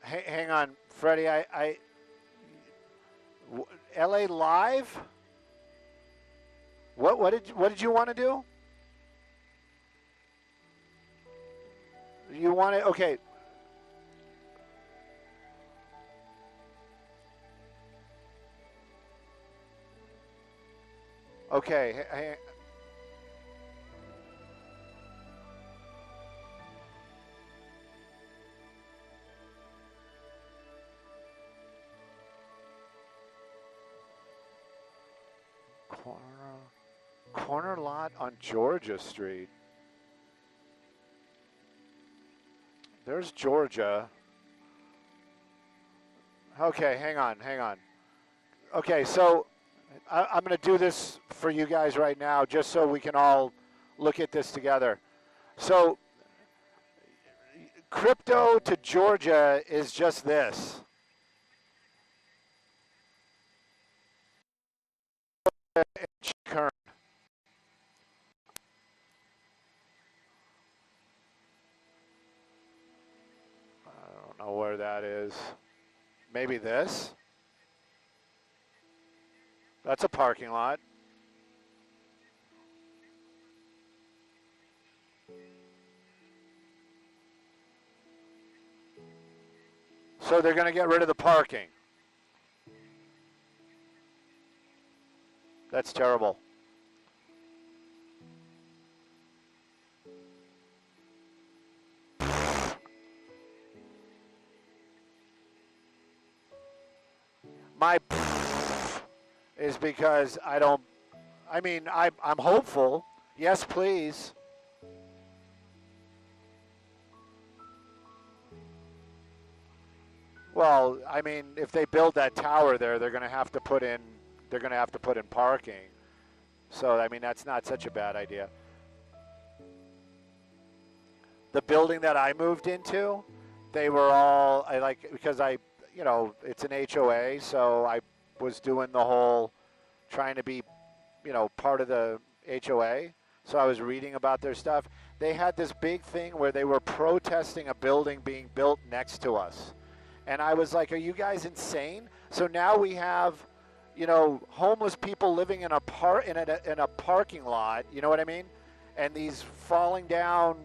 Hang on, Freddie. LA Live. What did you want to do? You want to? Okay. Okay. Corner lot on Georgia Street. There's Georgia. Okay, hang on. Okay, so I'm going to do this for you guys right now just so we can all look at this together. So crypto to Georgia is just this. Current. I don't know where that is. Maybe this? That's a parking lot. So they're going to get rid of the parking. That's terrible. My is because I'm hopeful. Yes, please. Well, I mean, if they build that tower there, they're going to have to put in parking. So, I mean, that's not such a bad idea. The building that I moved into, they were all, because it's an HOA, so I was doing the whole trying to be, part of the HOA. So I was reading about their stuff. They had this big thing where they were protesting a building being built next to us. And I was like, are you guys insane? So now we have, homeless people living in a parking lot, you know what I mean? And these falling down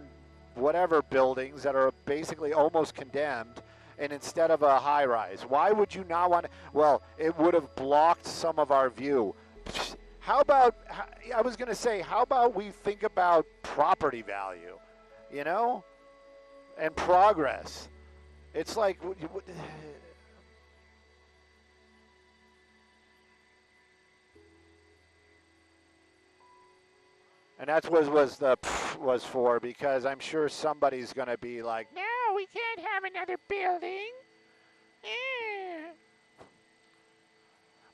whatever buildings that are basically almost condemned, and instead of a high rise. Why would you not want to? Well, it would have blocked some of our view. How about, I was going to say, how about we think about property value, and progress? It's like, and that's what was for, because I'm sure somebody's going to be like, no, we can't have another building.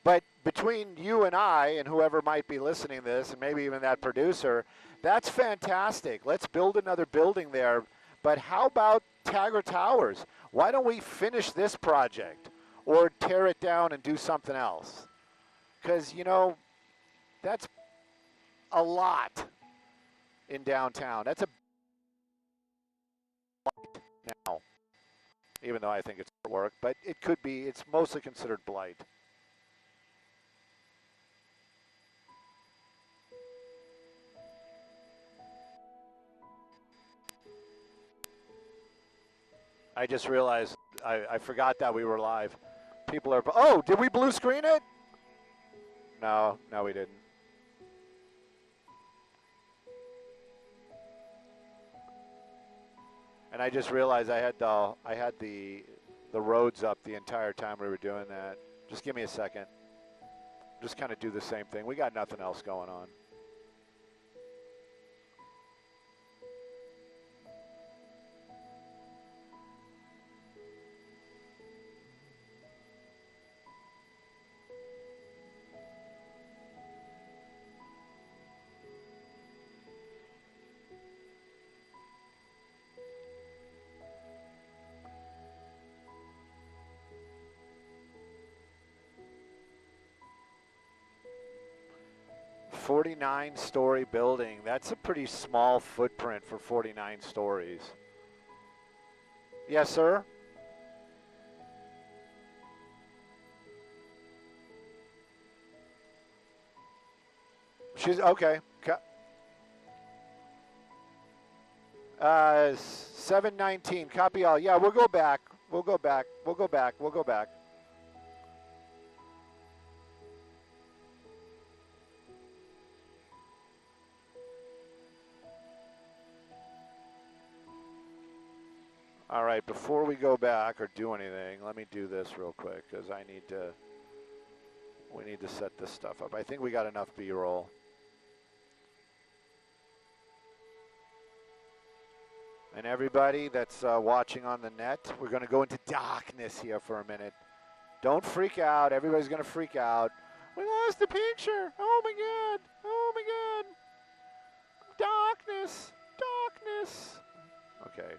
But between you and I and whoever might be listening to this, and maybe even that producer, that's fantastic. Let's build another building there. But how about Tagger Towers? Why don't we finish this project or tear it down and do something else? Because, that's a lot in downtown. That's a now, even though I think it's work, but it could be. It's mostly considered blight. I just realized I forgot that we were live. People are. Oh, did we blue screen it? No, we didn't. And I just realized I had the roads up the entire time we were doing that. Just give me a second. Just kind of do the same thing. We got nothing else going on. $49-story building. That's a pretty small footprint for 49 stories. Yes, sir? She's okay. 719. Copy all. Yeah, we'll go back. We'll go back. We'll go back. We'll go back. All right, before we go back or do anything, let me do this real quick because we need to set this stuff up. I think we got enough B-roll. And everybody that's watching on the net, we're going to go into darkness here for a minute. Don't freak out. Everybody's going to freak out. We lost the picture. Oh, my God. Oh, my God. Darkness. Darkness. Okay.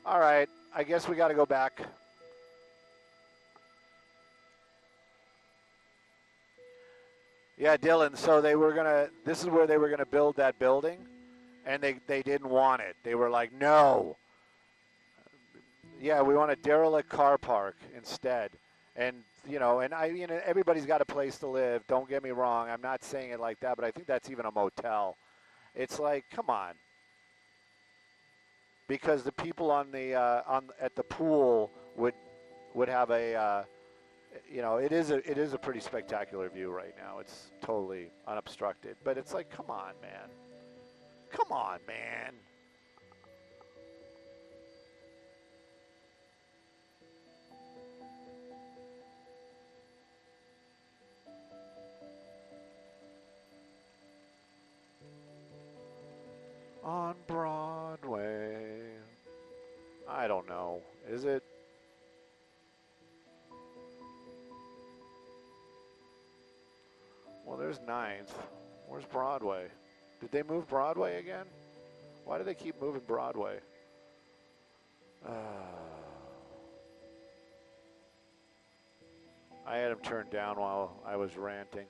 All right. I guess we got to go back. Yeah, Dylan, so this is where they were going to build that building, and they didn't want it. They were like, no. Yeah, we want a derelict car park instead. And, everybody's got a place to live. Don't get me wrong. I'm not saying it like that, but I think that's even a motel. It's like, come on. Because the people at the pool would have a it is a pretty spectacular view right now. It's totally unobstructed, but it's like, come on, man. Come on, man. On Broadway. I don't know. Is it? Well, there's 9th. Where's Broadway? Did they move Broadway again? Why do they keep moving Broadway? I had him turned down while I was ranting.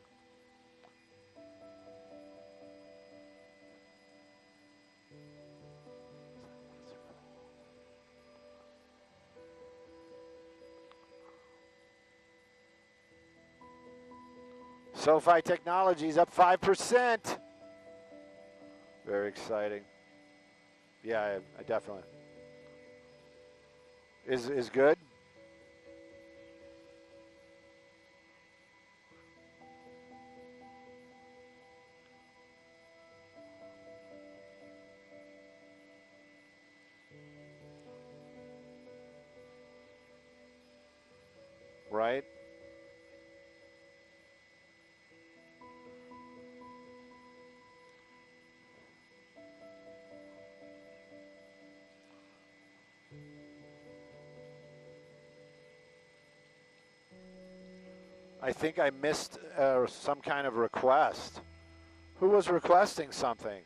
SoFi Technologies up 5%. Very exciting. Yeah, I definitely. Is good? Right? I think I missed some kind of request. Who was requesting something?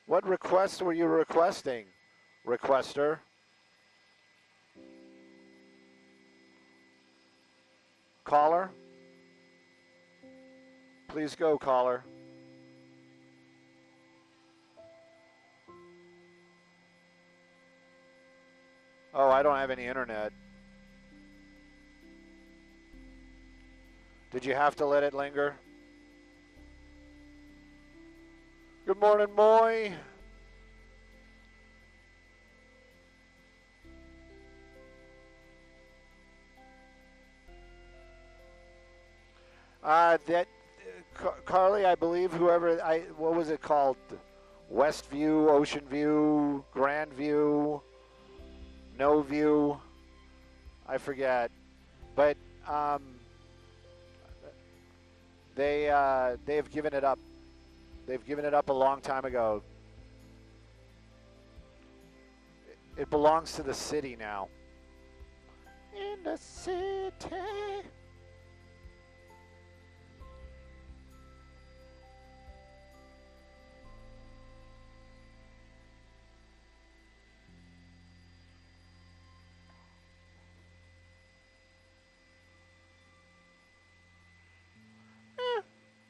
What request were you requesting, requester? Caller? Please go, caller. Oh, I don't have any internet. Did you have to let it linger? Good morning, Moy. Carly, I believe what was it called? West View, Ocean View, Grand View, No View. I forget, but they have given it up. They've given it up a long time ago. It belongs to the city now. In the city.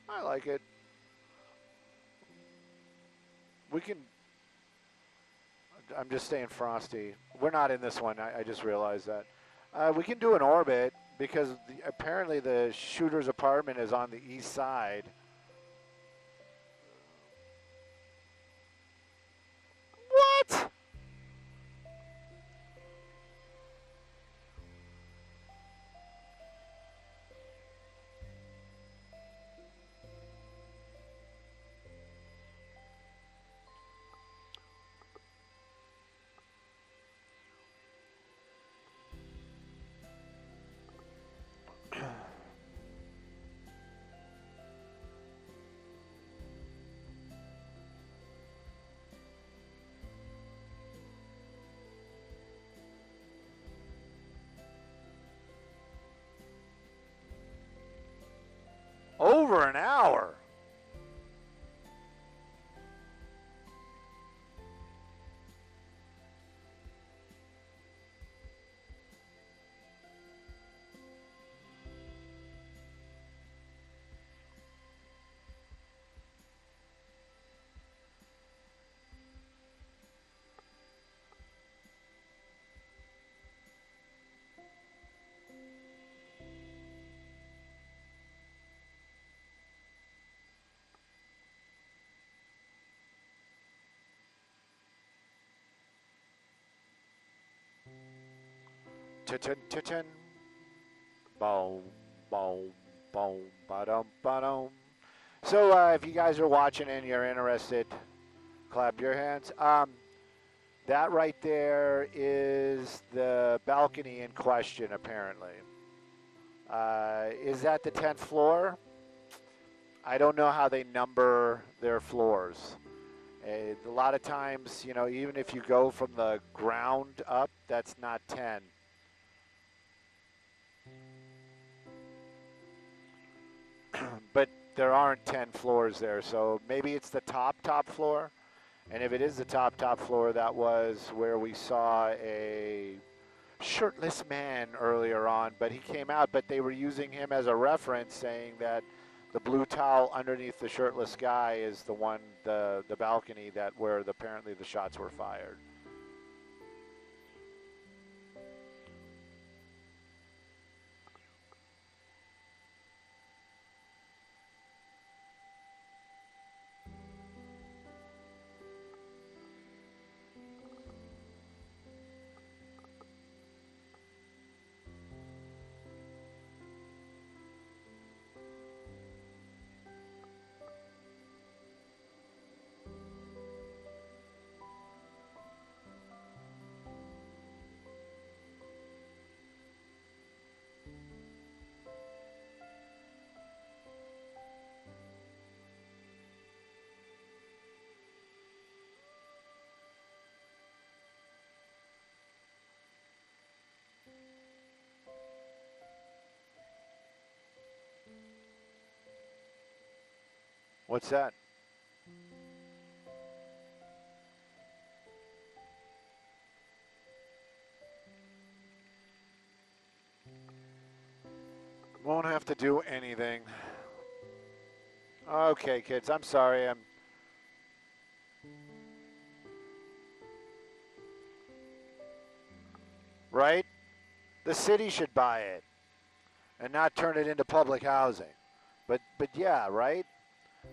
I like it. We can. I'm just staying frosty. We're not in this one. I just realized that. We can do an orbit because apparently the shooter's apartment is on the east side. What? Over an hour. Tin. Boom, boom, boom, ba-dum, ba-dum. So if you guys are watching and you're interested, clap your hands. That right there is the balcony in question, apparently. Is that the 10th floor? I don't know how they number their floors. A lot of times, you know, even if you go from the ground up, that's not 10. But there aren't 10 floors there, so maybe it's the top floor. And if it is the top floor, that was where we saw a shirtless man earlier on, but he came out, but they were using him as a reference, saying that the blue towel underneath the shirtless guy is the one, the balcony that where apparently the shots were fired. What's that? Won't have to do anything. Okay, kids, I'm sorry. Right? The city should buy it and not turn it into public housing. But yeah, right?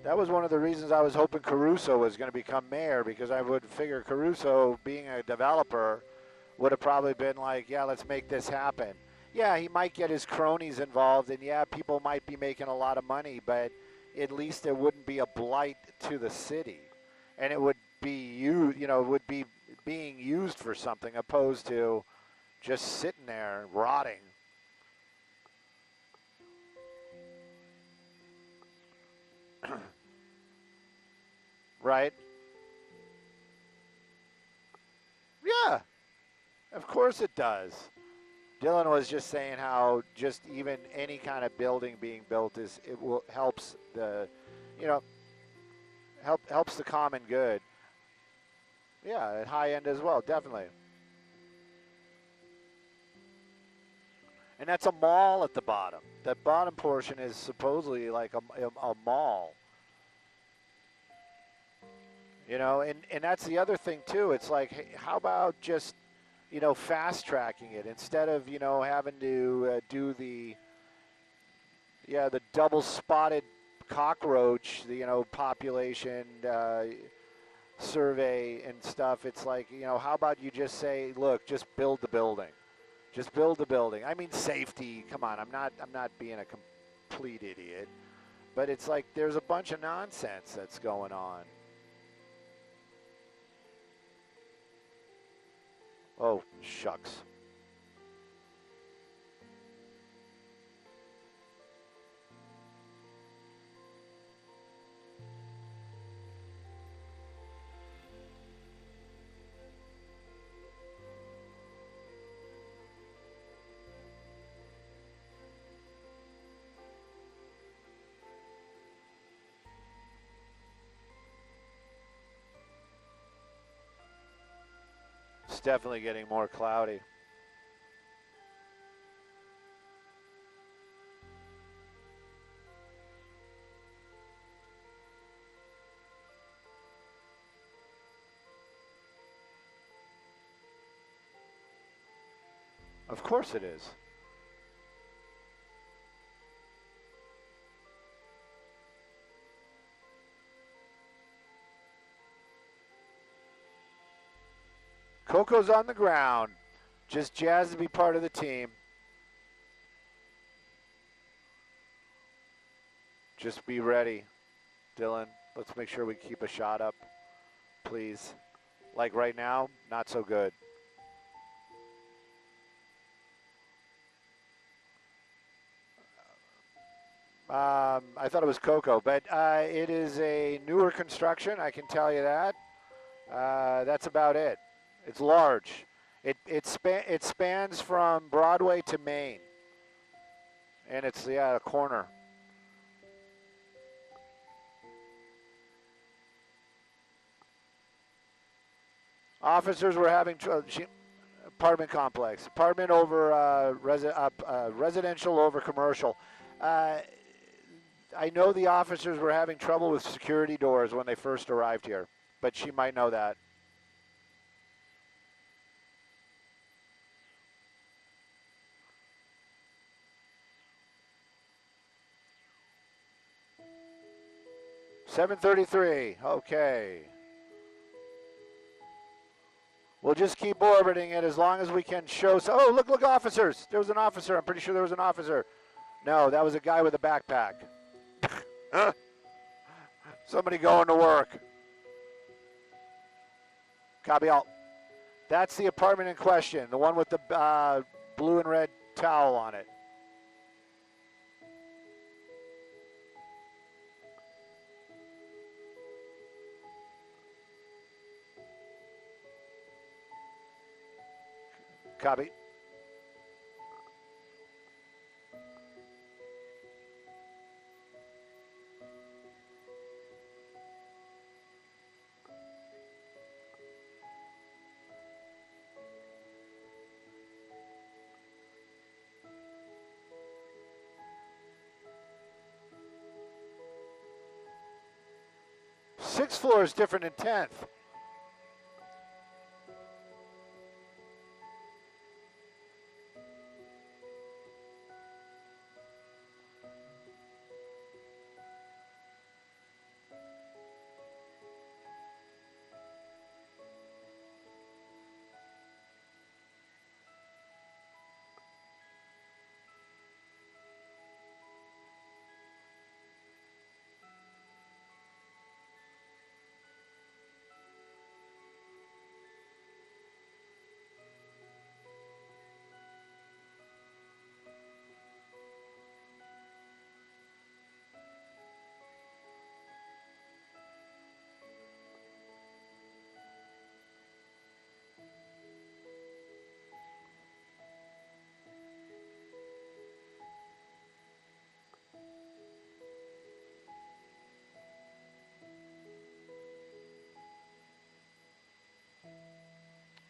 That was one of the reasons I was hoping Caruso was going to become mayor, because I would figure Caruso, being a developer, would have probably been like, yeah, let's make this happen. Yeah, he might get his cronies involved, and yeah, people might be making a lot of money, but at least it wouldn't be a blight to the city, and it would be would be being used for something opposed to just sitting there rotting. Right? Yeah, of course it does. Dylan was just saying how just even any kind of building being built helps the, you know, helps the common good. Yeah, at high end as well, definitely. And that's a mall at the bottom. That bottom portion is supposedly like a mall. And that's the other thing too. It's like, hey, how about just, fast tracking it instead of, having to do the double spotted cockroach, population survey and stuff. It's like, how about you just say, look, just build the building. Just build the building. I mean, safety. Come on, I'm not being a complete idiot, but it's like there's a bunch of nonsense that's going on. Oh, shucks. It's definitely getting more cloudy. Of course it is. Coco's on the ground. Just jazzed to be part of the team. Just be ready, Dylan. Let's make sure we keep a shot up, please. Like right now, not so good. I thought it was Coco, but it is a newer construction, I can tell you that. That's about it. It's large. It spans from Broadway to Main, and it's a corner. Officers were having apartment complex, apartment over residential over commercial. I know the officers were having trouble with security doors when they first arrived here, but she might know that. $733. Okay. We'll just keep orbiting it as long as we can show. Oh, look, officers. There was an officer. I'm pretty sure there was an officer. No, that was a guy with a backpack. Somebody going to work. Copy all. That's the apartment in question, the one with the blue and red towel on it. Copy. Sixth floor is different than 10th.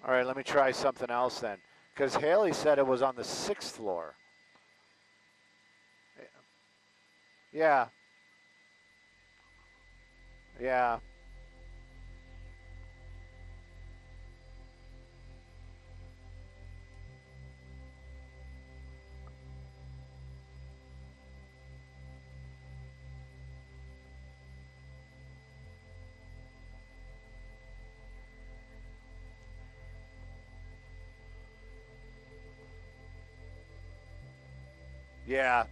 All right, let me try something else then. Because Haley said it was on the 6th floor. Yeah. Yeah. Yeah.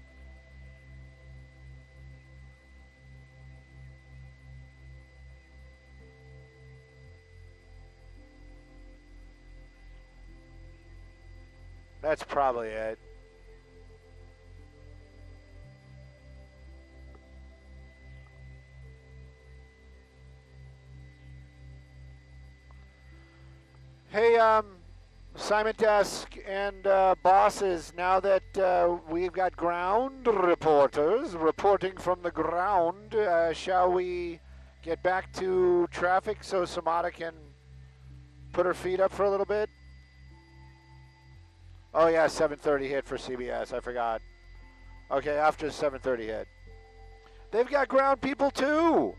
That's probably it. Hey, Simon Desk and bosses, now that we've got ground reporters reporting from the ground, shall we get back to traffic so Samara can put her feet up for a little bit? Oh yeah, 7:30 hit for CBS. I forgot. Okay, after 7:30 hit. They've got ground people too.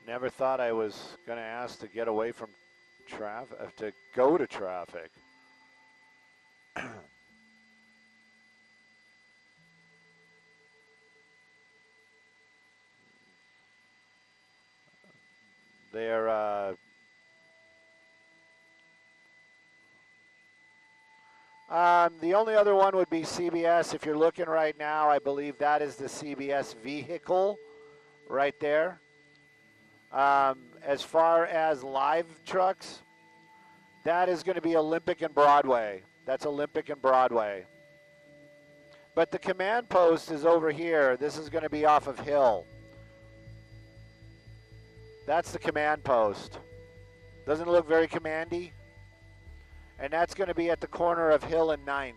Never thought I was going to ask to get away from traffic, to go to traffic. They're the only other one would be CBS. If you're looking right now, I believe that is the CBS vehicle right there. As far as live trucks, that is going to be Olympic and Broadway. That's Olympic and Broadway. But the command post is over here. This is going to be off of Hill. That's the command post. Doesn't it look very commandy? And that's going to be at the corner of Hill and 9th.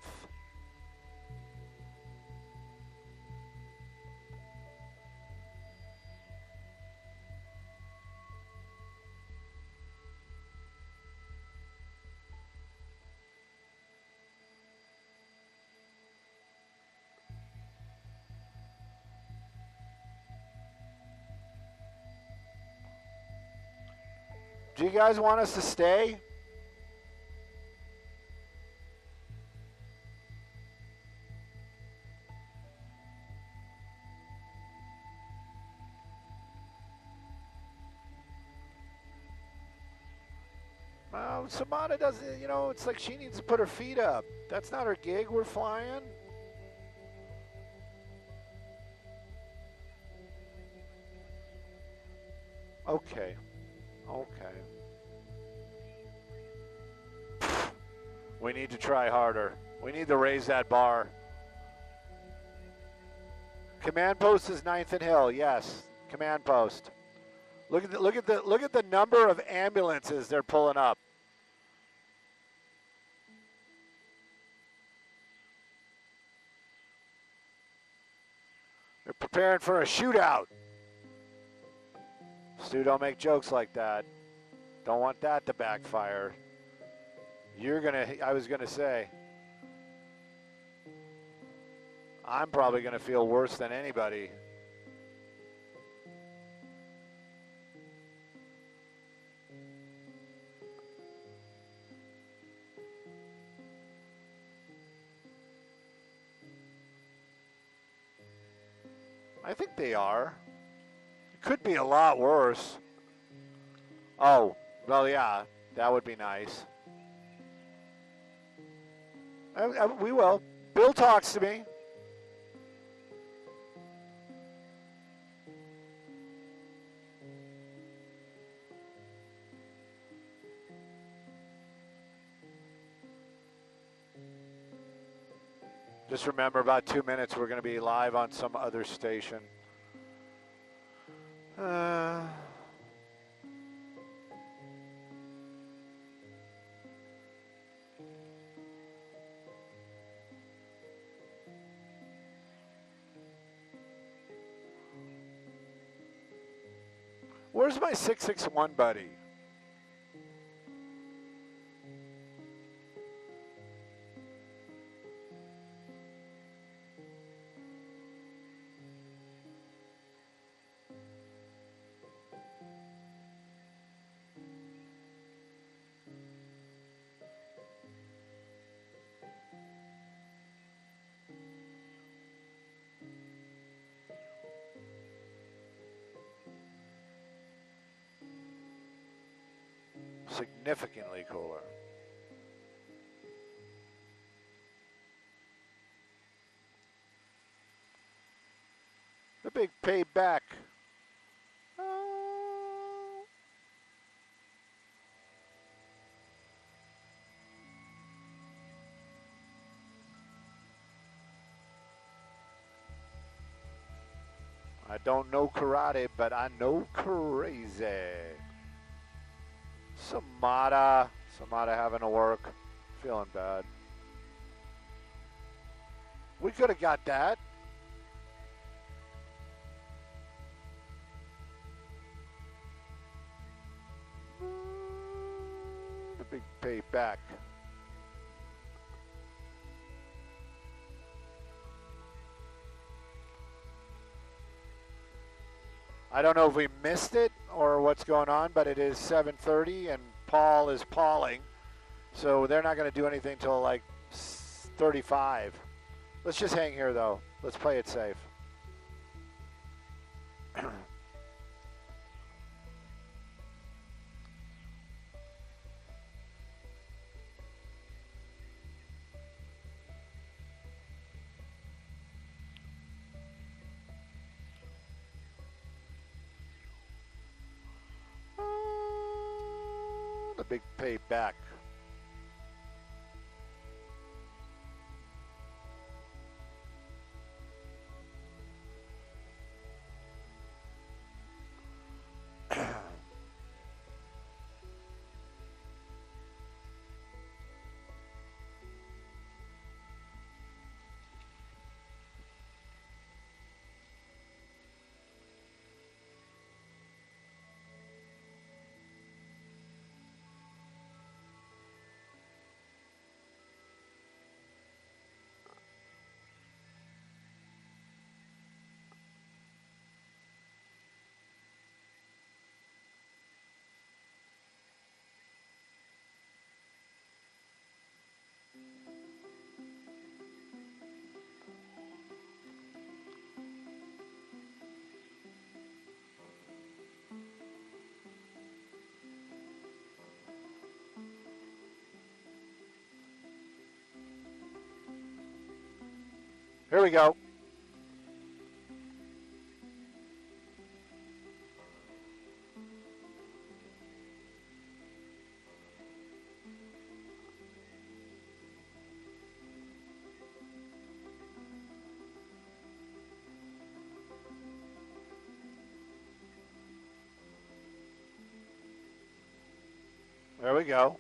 Do you guys want us to stay? Well, Samana doesn't, you know, it's like she needs to put her feet up. That's not her gig. We're flying. Okay. Okay. We need to try harder. We need to raise that bar. Command post is 9th and Hill. Yes, command post. Look at the number of ambulances they're pulling up. They're preparing for a shootout. Stu, don't make jokes like that. Don't want that to backfire. I was gonna say, I'm probably gonna feel worse than anybody. I think they are. It could be a lot worse. Oh, well, yeah, that would be nice. We will. Bill talks to me. Just remember, about 2 minutes, we're going to be live on some other station. Where's my 661 buddy? Significantly cooler. The big payback. I don't know karate, but I know crazy. Samada having to work. Feeling bad. We could have got that. The big payback. I don't know if we missed it or what's going on, but it is 7:30 and Paul is palling. So they're not going to do anything till like 35. Let's just hang here though. Let's play it safe. The big payback. Here we go. There we go.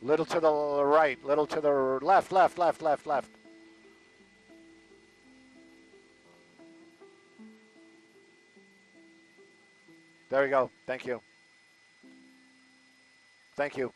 Little to the right, little to the left, left, left, left, left. There we go. Thank you. Thank you.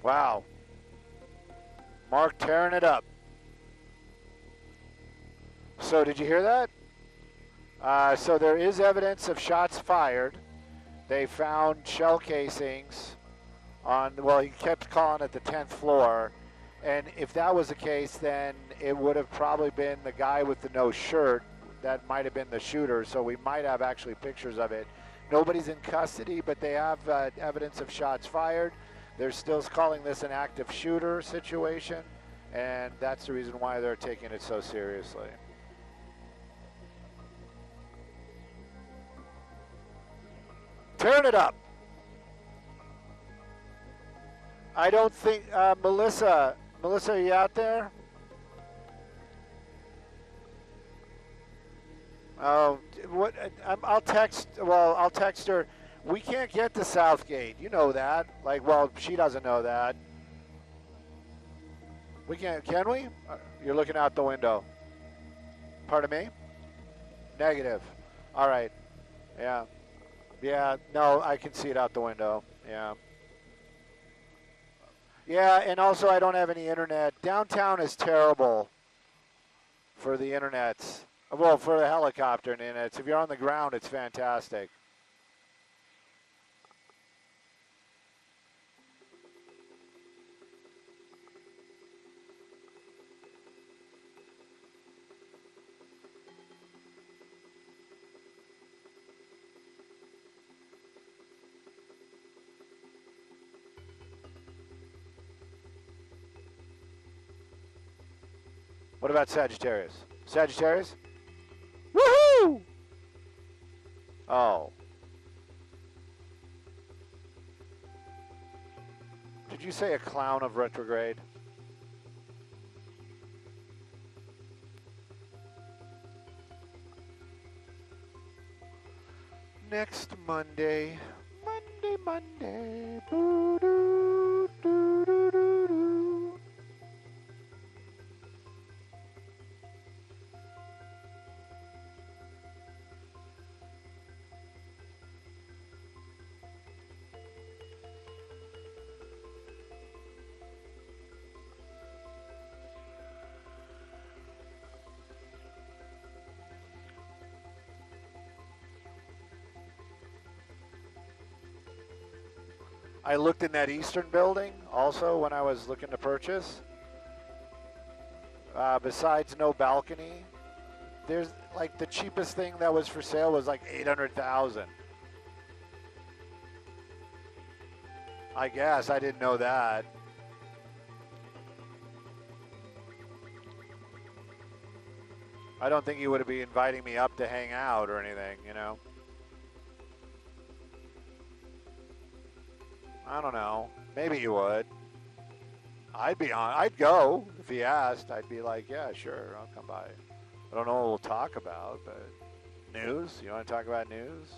Wow. Mark tearing it up. So did you hear that? So there is evidence of shots fired. They found shell casings on, well, he kept calling it the 10th floor. And if that was the case, then it would have probably been the guy with the no shirt. That might have been the shooter, so we might have actually pictures of it. Nobody's in custody, but they have evidence of shots fired. They're still calling this an active shooter situation, and that's the reason why they're taking it so seriously. Turn it up. I don't think, Melissa, are you out there? Oh, what? I'll text her. We can't get to Southgate. You know that. Like, well, she doesn't know that. We can't, can we? You're looking out the window. Pardon me? Negative. All right. Yeah. Yeah, no, I can see it out the window. Yeah. Yeah, and also I don't have any internet. Downtown is terrible for the internets. Well, for the helicopter internets. If you're on the ground, it's fantastic. What about Sagittarius? Sagittarius? Woohoo! Oh. Did you say a clown of retrograde? Next Monday. Monday. Boo-doo, doo-doo-doo-doo. I looked in that eastern building also when I was looking to purchase. Besides no balcony, there's like the cheapest thing that was for sale was like $800,000. I guess I didn't know that. I don't think he would be inviting me up to hang out or anything, you know. I don't know. Maybe he would. I'd go if he asked. I'd be like, yeah, sure, I'll come by. I don't know what we'll talk about, but news? You want to talk about news?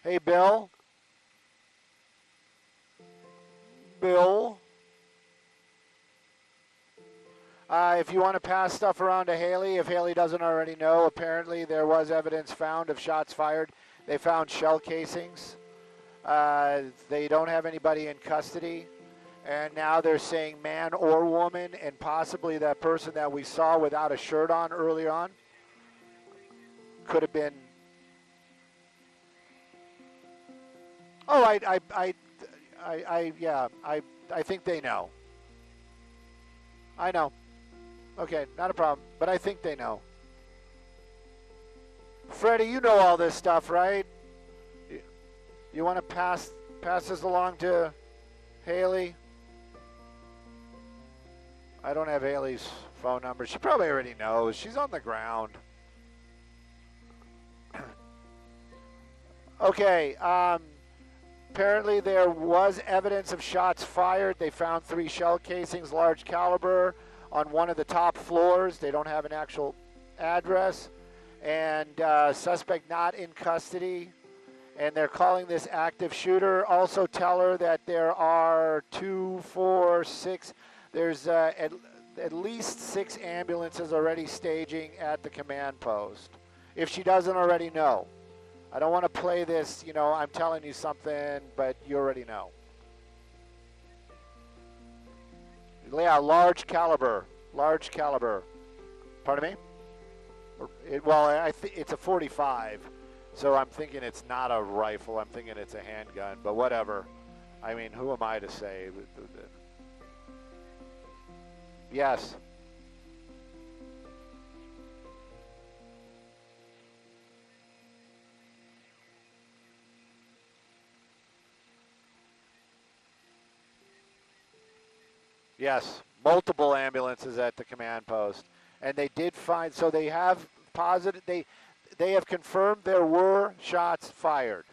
Hey, Bill. Bill. If you want to pass stuff around to Haley, if Haley doesn't already know, apparently there was evidence found of shots fired. They found shell casings. They don't have anybody in custody. And now they're saying man or woman, and possibly that person that we saw without a shirt on earlier on could have been. Oh, I think they know. I know. Okay, not a problem. But I think they know. Freddie, you know all this stuff, right? You want to pass this along to Haley? I don't have Haley's phone number. She probably already knows. She's on the ground. Okay, apparently there was evidence of shots fired. They found 3 shell casings, large caliber, on one of the top floors. They don't have an actual address. And suspect not in custody. And they're calling this active shooter. Also tell her that there are 2, 4, 6. There's at least 6 ambulances already staging at the command post. If she doesn't already know. I don't want to play this, you know, I'm telling you something, but you already know. Yeah, large caliber. Large caliber. Pardon me? Well, I think it's a 45, so I'm thinking it's not a rifle. I'm thinking it's a handgun, but whatever. I mean, who am I to say? Yes. Yes, multiple ambulances at the command post, and they did find. So they have positive. They have confirmed there were shots fired.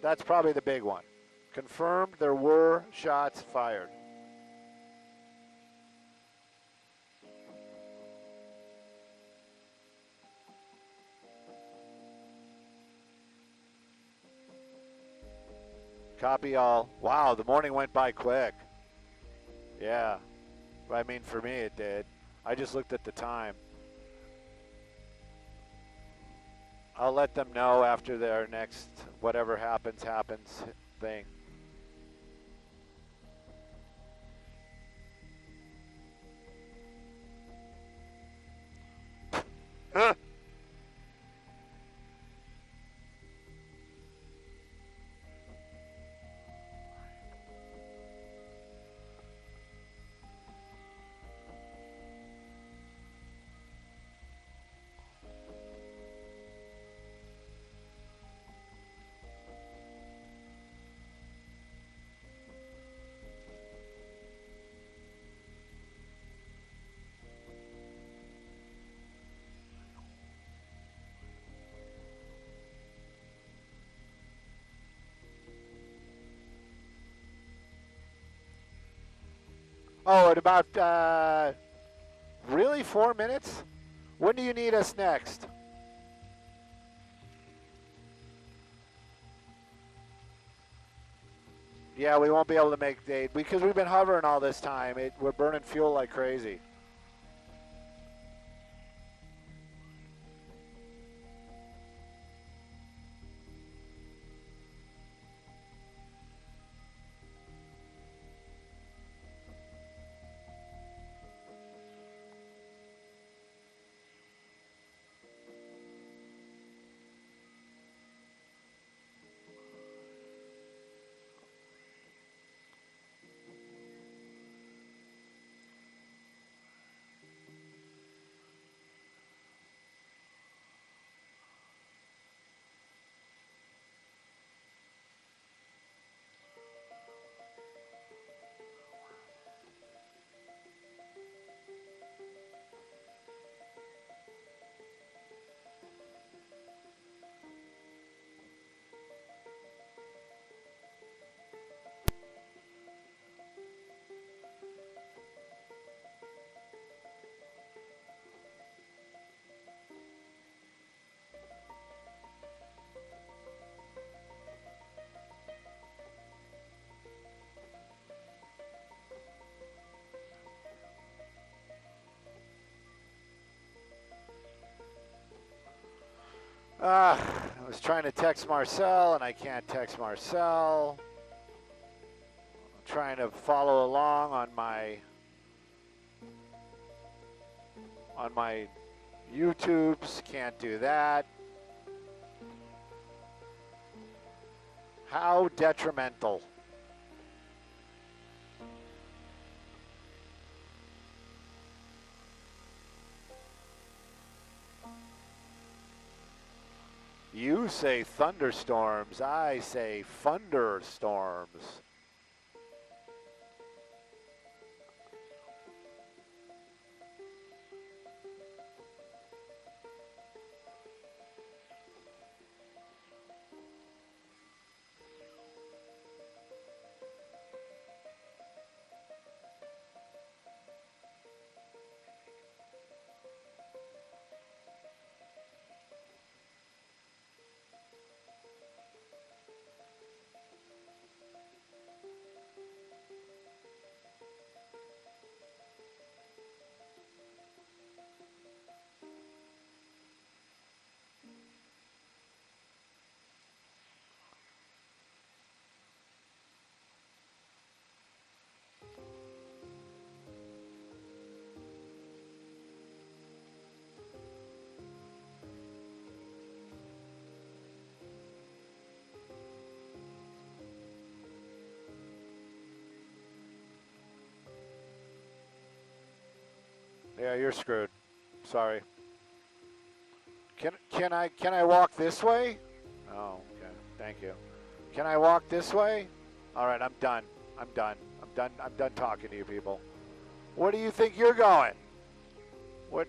That's probably the big one. Confirmed there were shots fired. Copy all. Wow, the morning went by quick. Yeah. I mean, for me it did. I just looked at the time. I'll let them know after their next whatever happens thing. Oh, at about, really 4 minutes? When do you need us next? Yeah, we won't be able to make date because we've been hovering all this time. We're burning fuel like crazy. I was trying to text Marcel, and I can't text Marcel. I'm trying to follow along on my YouTubes. Can't do that. How detrimental. You say thunderstorms, I say thunderstorms. Yeah, you're screwed. Sorry. Can I walk this way? Oh, okay. Thank you. Can I walk this way? All right, I'm done. I'm done. I'm done talking to you people. Where do you think you're going? What?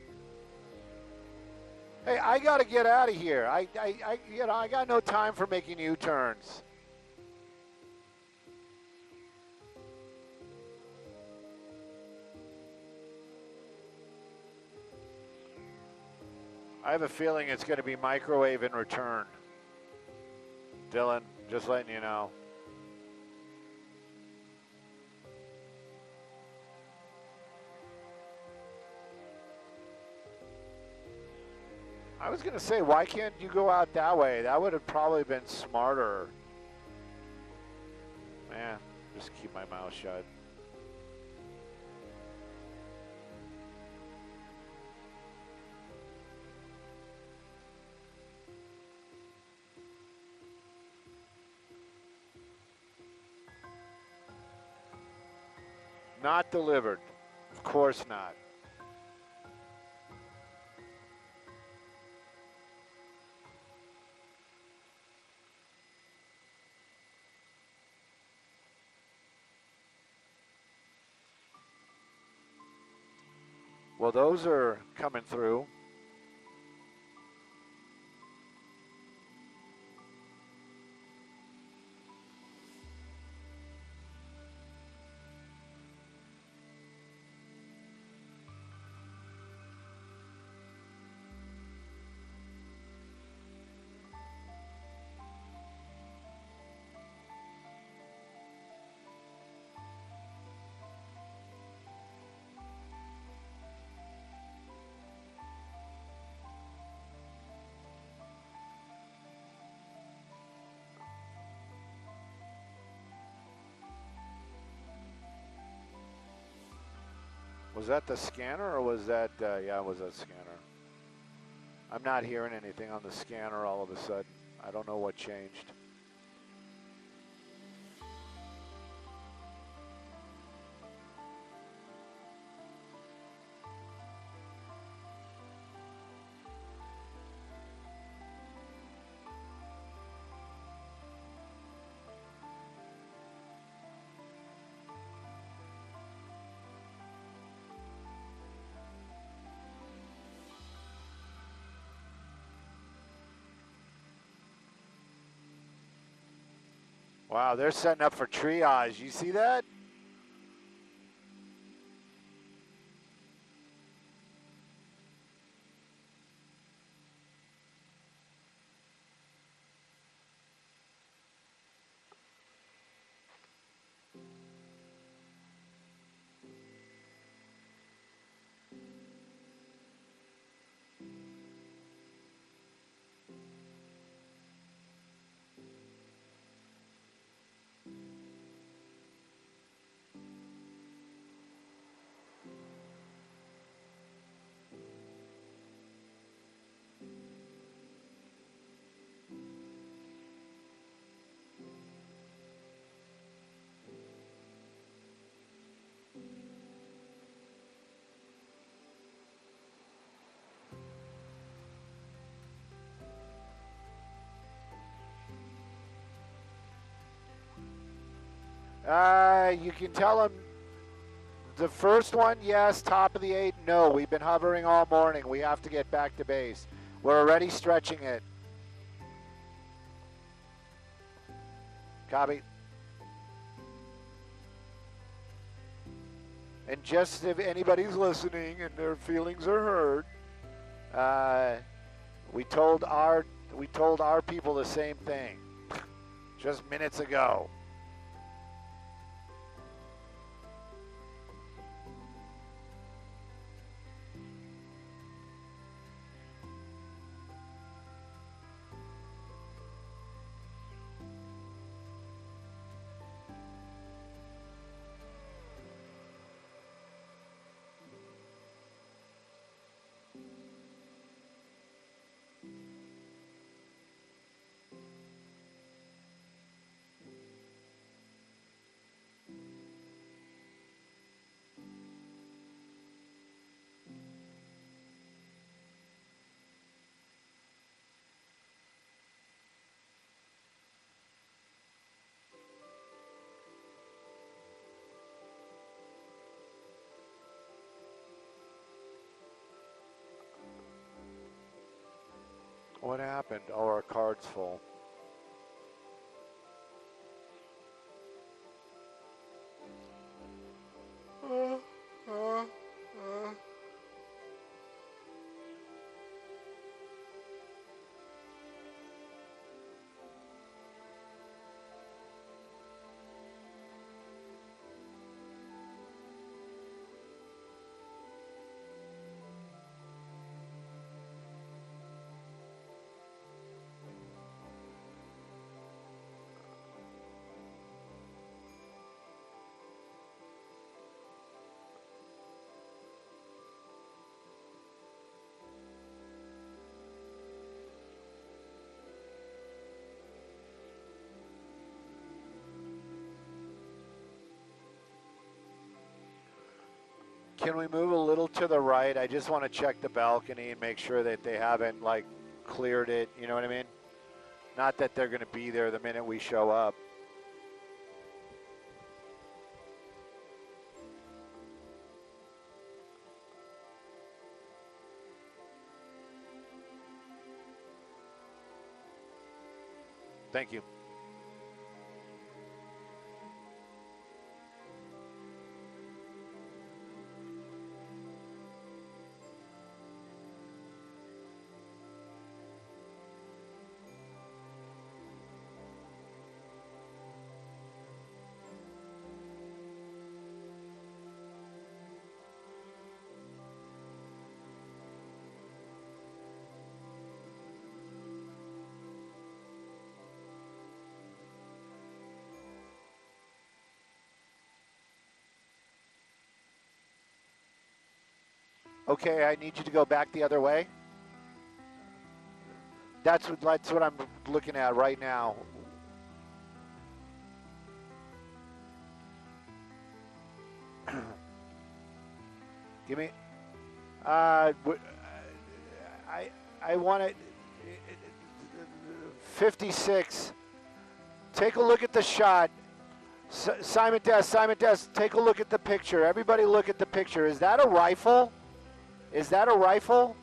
Hey, I got to get out of here. I got no time for making U-turns. I have a feeling it's going to be microwave in return. Dylan, just letting you know. I was going to say, why can't you go out that way? That would have probably been smarter. Man, just keep my mouth shut. Not delivered. Of course not. Well, those are coming through. Was that the scanner or was that, yeah, it was that scanner. I'm not hearing anything on the scanner all of a sudden. I don't know what changed. Wow, they're setting up for triage. You see that? You can tell them the first one, yes. Top of the 8, no. We've been hovering all morning. We have to get back to base. We're already stretching it. Copy. And just if anybody's listening and their feelings are hurt, we told our people the same thing just minutes ago. What happened? Oh, our card's full. Can we move a little to the right? I just want to check the balcony and make sure that they haven't, like, cleared it. You know what I mean? Not that they're going to be there the minute we show up. Thank you. Okay, I need you to go back the other way. That's what I'm looking at right now. Give me. I want it. 56. Take a look at the shot. Simon Des, take a look at the picture. Everybody look at the picture. Is that a rifle? Is that a rifle?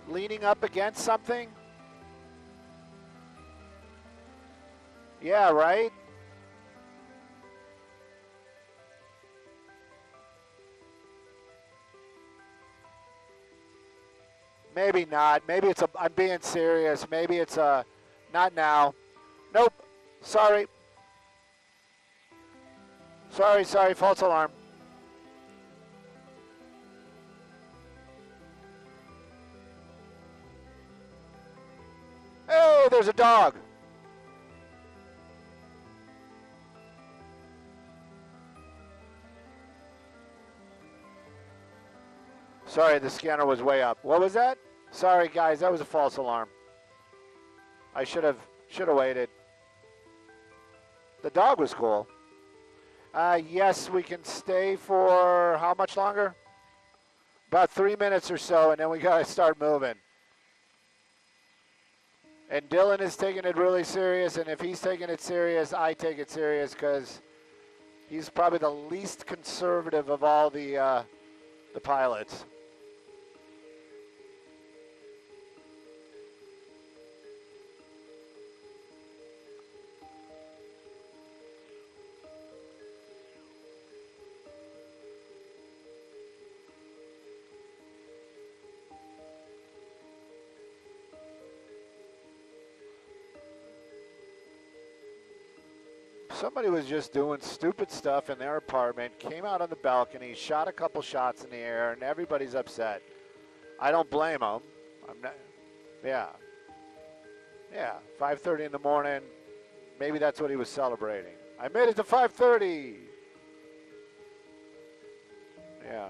Leaning up against something? Yeah, right? Maybe not. Maybe it's a, I'm being serious. Maybe it's a, not now. Nope. Sorry. Sorry, false alarm. Hey, there's a dog. Sorry, the scanner was way up. What was that? Sorry, guys, that was a false alarm. I should have waited. The dog was cool. Yes, we can stay for how much longer? About 3 minutes or so, and then we gotta start moving. And Dylan is taking it really serious, and if he's taking it serious, I take it serious because he's probably the least conservative of all the pilots. Somebody was just doing stupid stuff in their apartment, came out on the balcony, shot a couple shots in the air, and everybody's upset. I don't blame them. I'm not, yeah. Yeah, 5:30 in the morning. Maybe that's what he was celebrating. I made it to 5:30. Yeah.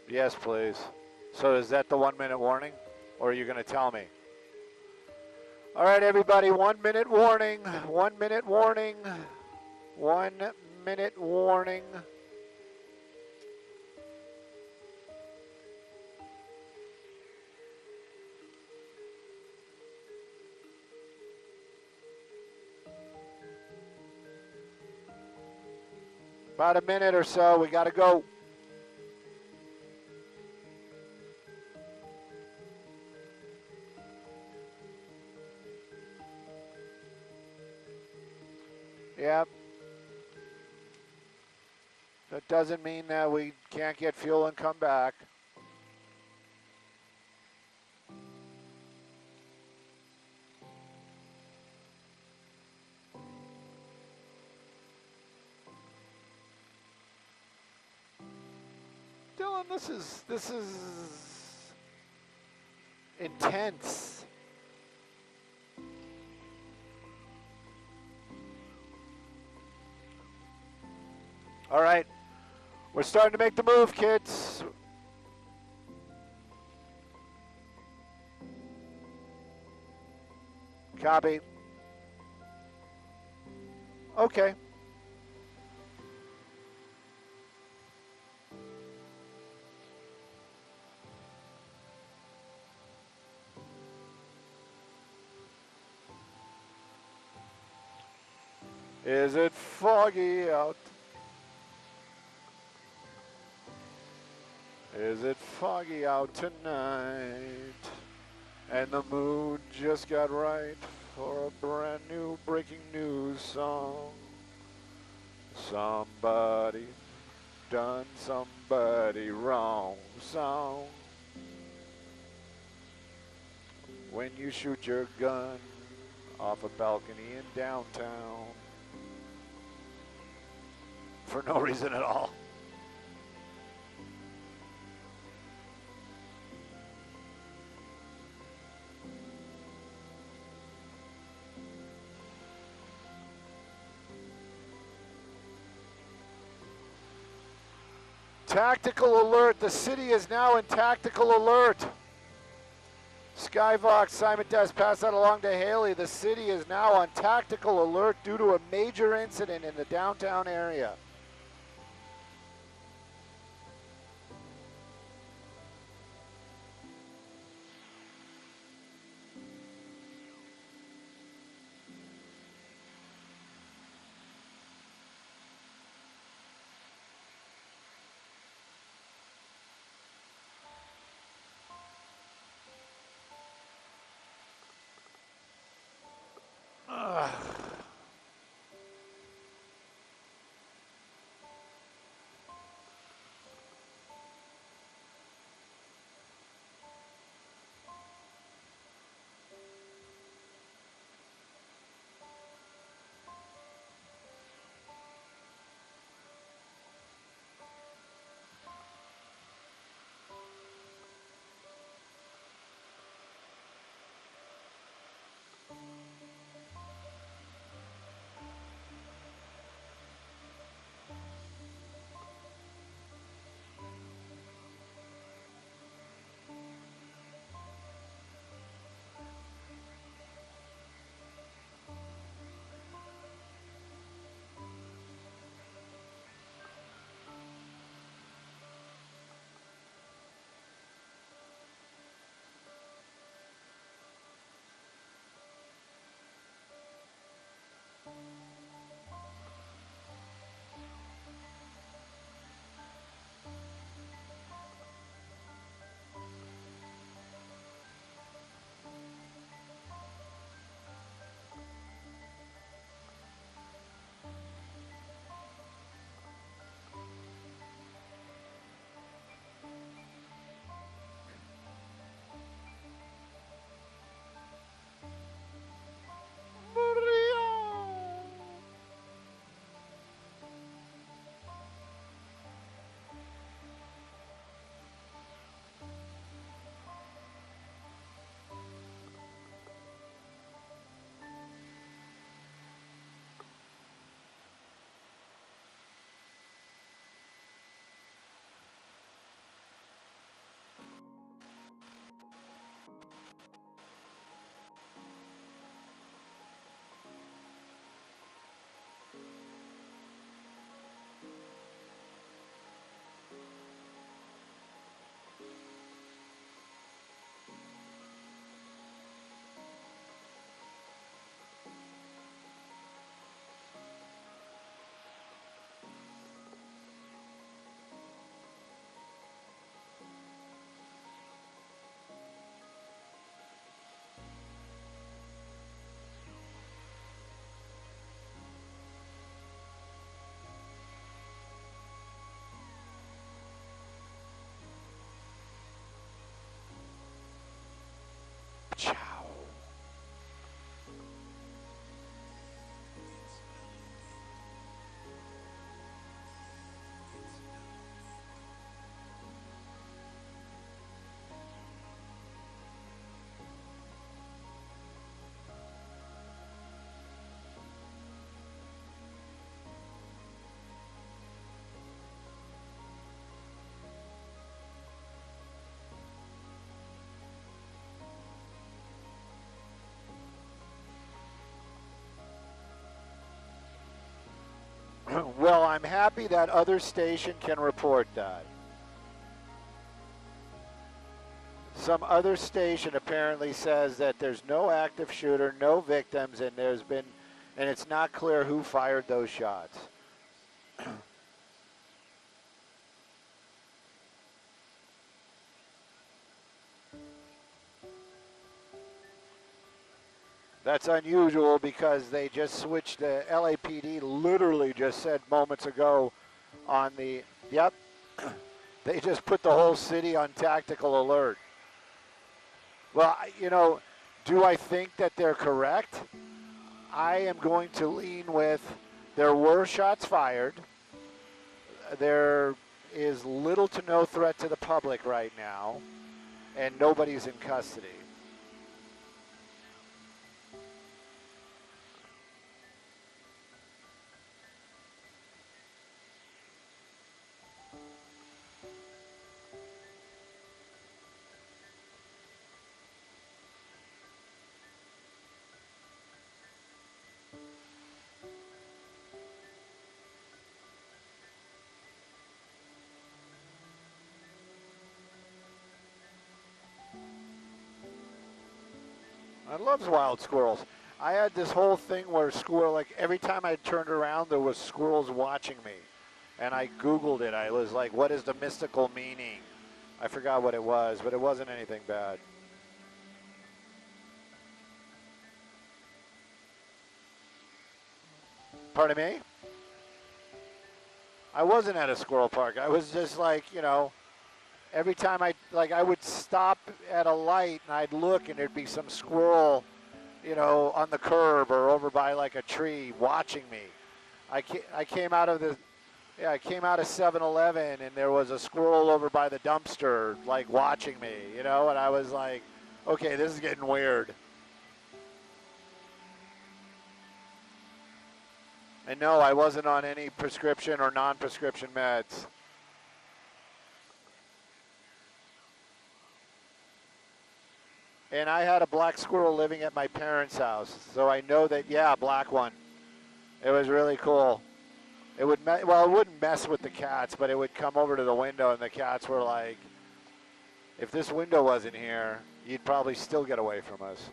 Yes, please. So is that the 1 minute warning? Or are you going to tell me? All right, everybody, 1 minute warning, 1 minute warning, 1 minute warning. About a minute or so, we got to go. Yep. That doesn't mean that we can't get fuel and come back. Dylan, this is intense. All right, we're starting to make the move, kids. Copy. Okay. Is it foggy out? Is it foggy out tonight? And the mood just got right for a brand new breaking news song. Somebody done somebody wrong song. When you shoot your gun off a balcony in downtown for no reason at all. Tactical alert. The city is now in tactical alert. Skyvox, Simon Test, pass that along to Haley. The city is now on tactical alert due to a major incident in the downtown area. Well, I'm happy that other station can report that. Some other station apparently says that there's no active shooter, no victims, and it's not clear who fired those shots. That's unusual because they just switched. The LAPD literally just said moments ago on the, yep, they just put the whole city on tactical alert. Well, do I think that they're correct? I am going to lean with there were shots fired. There is little to no threat to the public right now, and nobody's in custody. I love wild squirrels. I had this whole thing where like every time I turned around, there was squirrels watching me. And I Googled it. I was like, what is the mystical meaning? I forgot what it was, but it wasn't anything bad. Pardon me? I wasn't at a squirrel park. I was just like, every time I would stop at a light and I'd look and there'd be some squirrel, on the curb or over by like a tree watching me. I came out of 7-Eleven and there was a squirrel over by the dumpster like watching me, and I was like, okay, this is getting weird. And no, I wasn't on any prescription or non-prescription meds. And I had a black squirrel living at my parents' house, so I know that, yeah, black one. It was really cool. It wouldn't mess with the cats, but it would come over to the window, and the cats were like, if this window wasn't here, you'd probably still get away from us.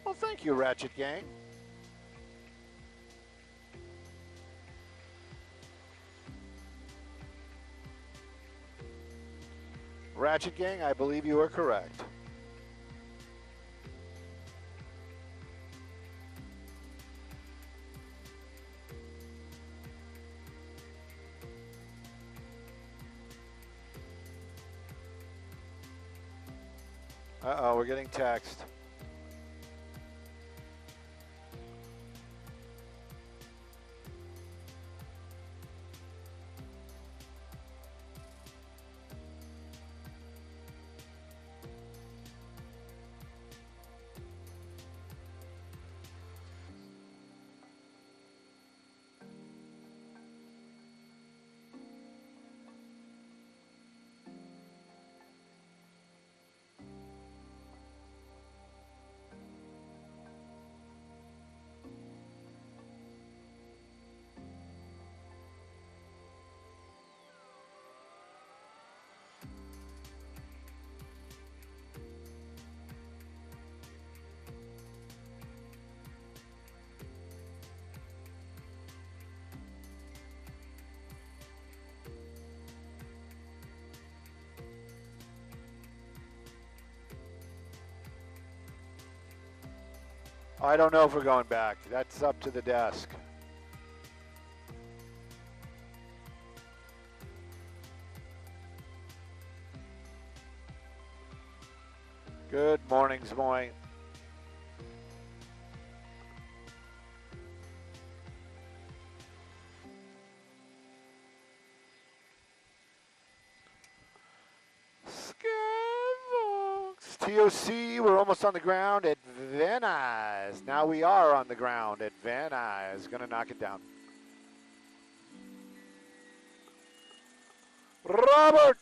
Well, thank you, Ratchet Gang. Ratchet Gang, I believe you are correct. Uh-oh, we're getting text. I don't know if we're going back. That's up to the desk. Good morning, Zmoy. POC, we're almost on the ground at Van Nuys. Now we are on the ground at Van Nuys. Gonna knock it down. Robert!